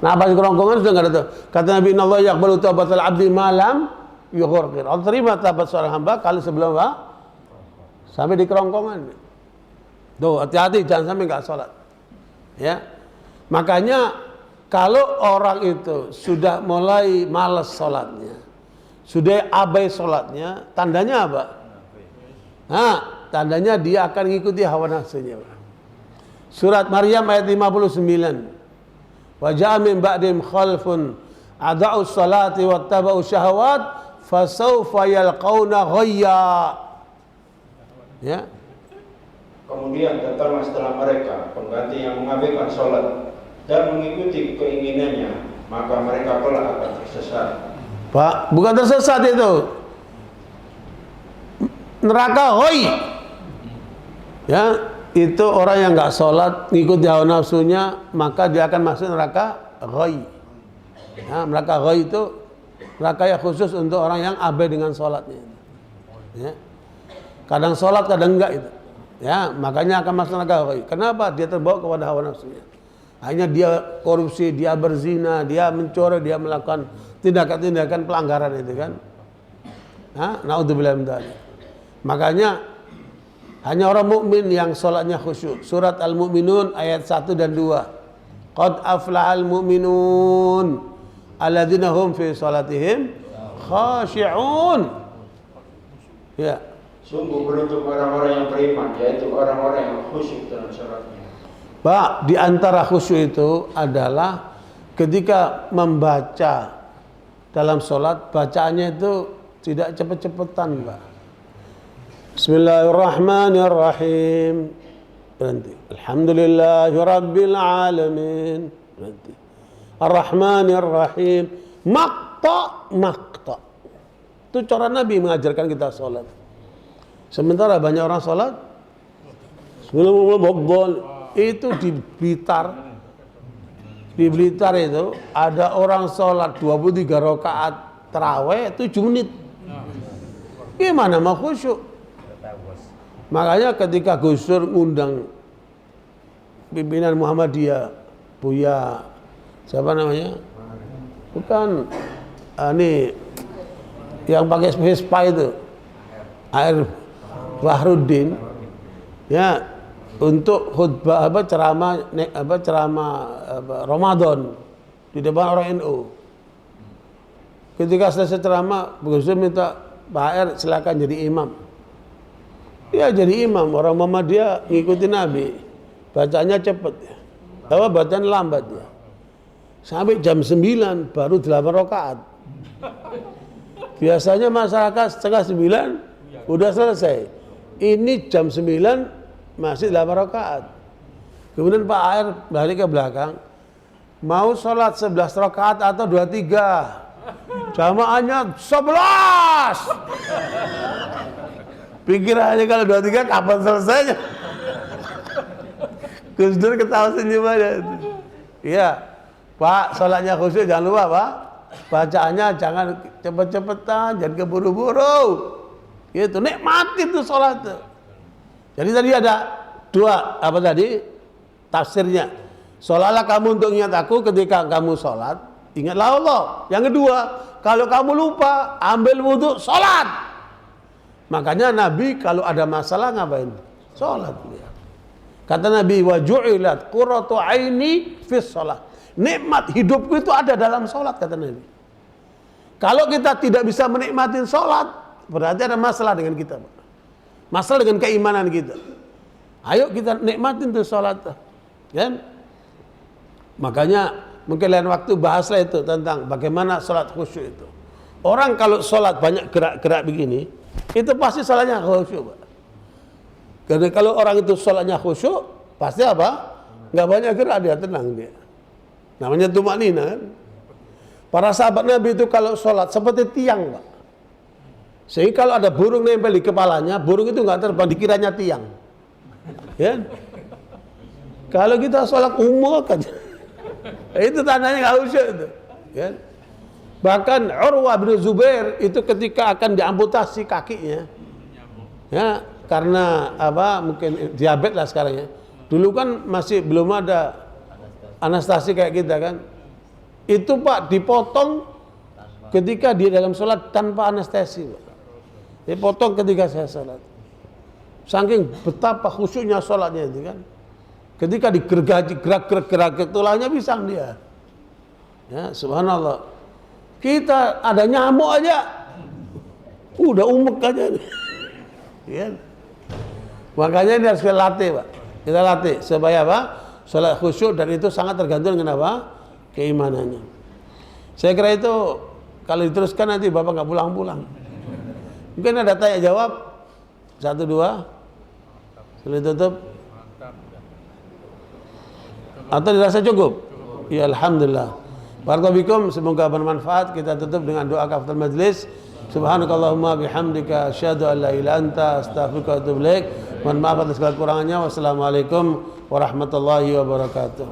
nafas kerongkongan sudah nggak ada tobat. Kata Nabi, "Innallaha yaqbalu taubatal 'abdi ma lam yughurqir." Allah terima taubat seorang hamba kalau sebelum apa? Sampai di kerongkongan. Tuh, hati-hati jangan sampai nggak sholat. Ya. Makanya kalau orang itu sudah mulai malas sholatnya, sudah abai sholatnya, tandanya apa? Tandanya dia akan mengikuti hawa nafsunya. Surat Maryam ayat 59. Wa ja'a min ba'dihim khalfun ada'u sholati wattaba'u syahawat fasawfa yalqauna ghayya. Ya. Kemudian datanglah setelah mereka pengganti yang mengabaikan sholat dan mengikuti keinginannya, maka mereka kelak akan tersesat. Pak, bukan tersesat itu. Neraka hoi. Ya, itu orang yang nggak sholat, ngikuti hawa nafsunya, maka dia akan masuk neraka hoi. Ya, neraka hoi itu neraka yang khusus untuk orang yang abai dengan sholatnya. Ya. Kadang sholat, kadang enggak itu. Ya, makanya akan masuk neraka hoi. Kenapa? Dia terbawa kepada hawa nafsunya. Hanya dia korupsi, dia berzina, dia mencuri, dia melakukan tindakan-tindakan pelanggaran itu kan. Naudzubillah min dzalik. Makanya hanya orang mukmin yang sholatnya khusyuk. Surat Al-Mu'minun ayat 1 dan 2. Qad aflahal mu'minun alladzina hum fi sholatihim khashi'un. Ya. Sungguh beruntung orang-orang yang beriman, yaitu orang-orang yang khusyuk dalam sholatnya. Pak, di antara khusyuk itu adalah ketika membaca dalam sholat, bacaannya itu tidak cepet-cepetan, Pak. Bismillahirrahmanirrahim. Berhenti. Alhamdulillahirabbil alamin. Berhenti. Ar-Rahmanirrahim. Maqta. Itu cara Nabi mengajarkan kita sholat. Sementara banyak orang sholat itu di Blitar itu ada orang sholat 23 rakaat tarawih 7 menit. Gimana mau khusyuk? Makanya ketika Gus Dur ngundang pimpinan Muhammadiyah, Buya siapa namanya? Bukan ini yang pakai Vespa itu, Air Bahruddin. Ya, untuk khutbah ceramah Ramadan di depan orang NU. Ketika selesai ceramah, Gus Dur minta Pak R silakan jadi imam. Ya jadi imam, orang Muhammadiyah ngikuti Nabi. Bacanya cepat ya. Bacaan lambat ya. Sampai jam 9 baru 8 rakaat. Biasanya masyarakat setengah 9 udah selesai. Ini jam 9 masih 8 rakaat. Kemudian Pak R balik ke belakang. Mau sholat 11 rakaat atau 23? Jamaahnya 11. Pikirannya kalau 23 kapan selesainya? Gus Dur ketawa senyum aja. Iya, Pak, sholatnya khusyuk jangan lupa Pak. Bacaannya jangan cepet-cepetan, jangan keburu-buru. Gitu, nikmati tuh sholat tuh. Jadi tadi ada dua, apa tadi? Tafsirnya. Sholatlah kamu untuk ingat aku ketika kamu sholat, ingatlah Allah. Yang kedua, kalau kamu lupa, ambil wudhu, sholat. Makanya Nabi kalau ada masalah ngapain? Sholat. Kata Nabi, wa ju'ilat qurratu aini fis sholat. Nikmat hidupku itu ada dalam sholat, kata Nabi. Kalau kita tidak bisa menikmati sholat, berarti ada masalah dengan kita. Masalah dengan keimanan kita. Ayo kita nikmatin tuh sholat. Kan? Makanya mungkin lain waktu bahaslah itu tentang bagaimana sholat khusyuk itu. Orang kalau sholat banyak gerak-gerak begini, itu pasti sholatnya khusyuk, Pak. Karena kalau orang itu sholatnya khusyuk, pasti apa? Nggak banyak gerak, dia tenang dia. Namanya tumanina kan. Para sahabat Nabi itu kalau sholat seperti tiang, Pak. Sehingga kalau ada burung nempel di kepalanya, burung itu nggak terbang, dikiranya tiang. Ya? Kalau kita sholat umur kan, itu tandanya nggak khusyuk itu. Ya? Bahkan Urwah bin Zubair itu ketika akan diamputasi kakinya, ya karena apa? Mungkin diabetes lah sekarang ya. Dulu kan masih belum ada anestesi kayak kita kan. Itu Pak dipotong ketika dia dalam sholat tanpa anestesi, Pak. Dipotong ketika saya sholat. Saking betapa khusyuknya sholatnya itu kan. Ketika digergaji gerak tulangnya pisang dia. Ya, subhanallah. Kita ada nyamuk aja, udah umek aja. Ya. Makanya ini harus kita latih, Pak. Kita latih supaya apa? Sholat khusyuk, dan itu sangat tergantung dengan apa? Keimanannya. Saya kira itu kalau diteruskan nanti Bapak nggak pulang-pulang. Mungkin ada tanya jawab, 1, 2, sudah tutup. Atau dirasa cukup? Ya alhamdulillah. Barakallahu, semoga bermanfaat. Kita tutup dengan doa kafatul majlis. Subhanakallahumma bihamdika asyhadu an la ilaha illa anta astaghfiruka wa atubu ilaik. Mohon maaf atas segala kekurangannya. Wassalamualaikum warahmatullahi wabarakatuh.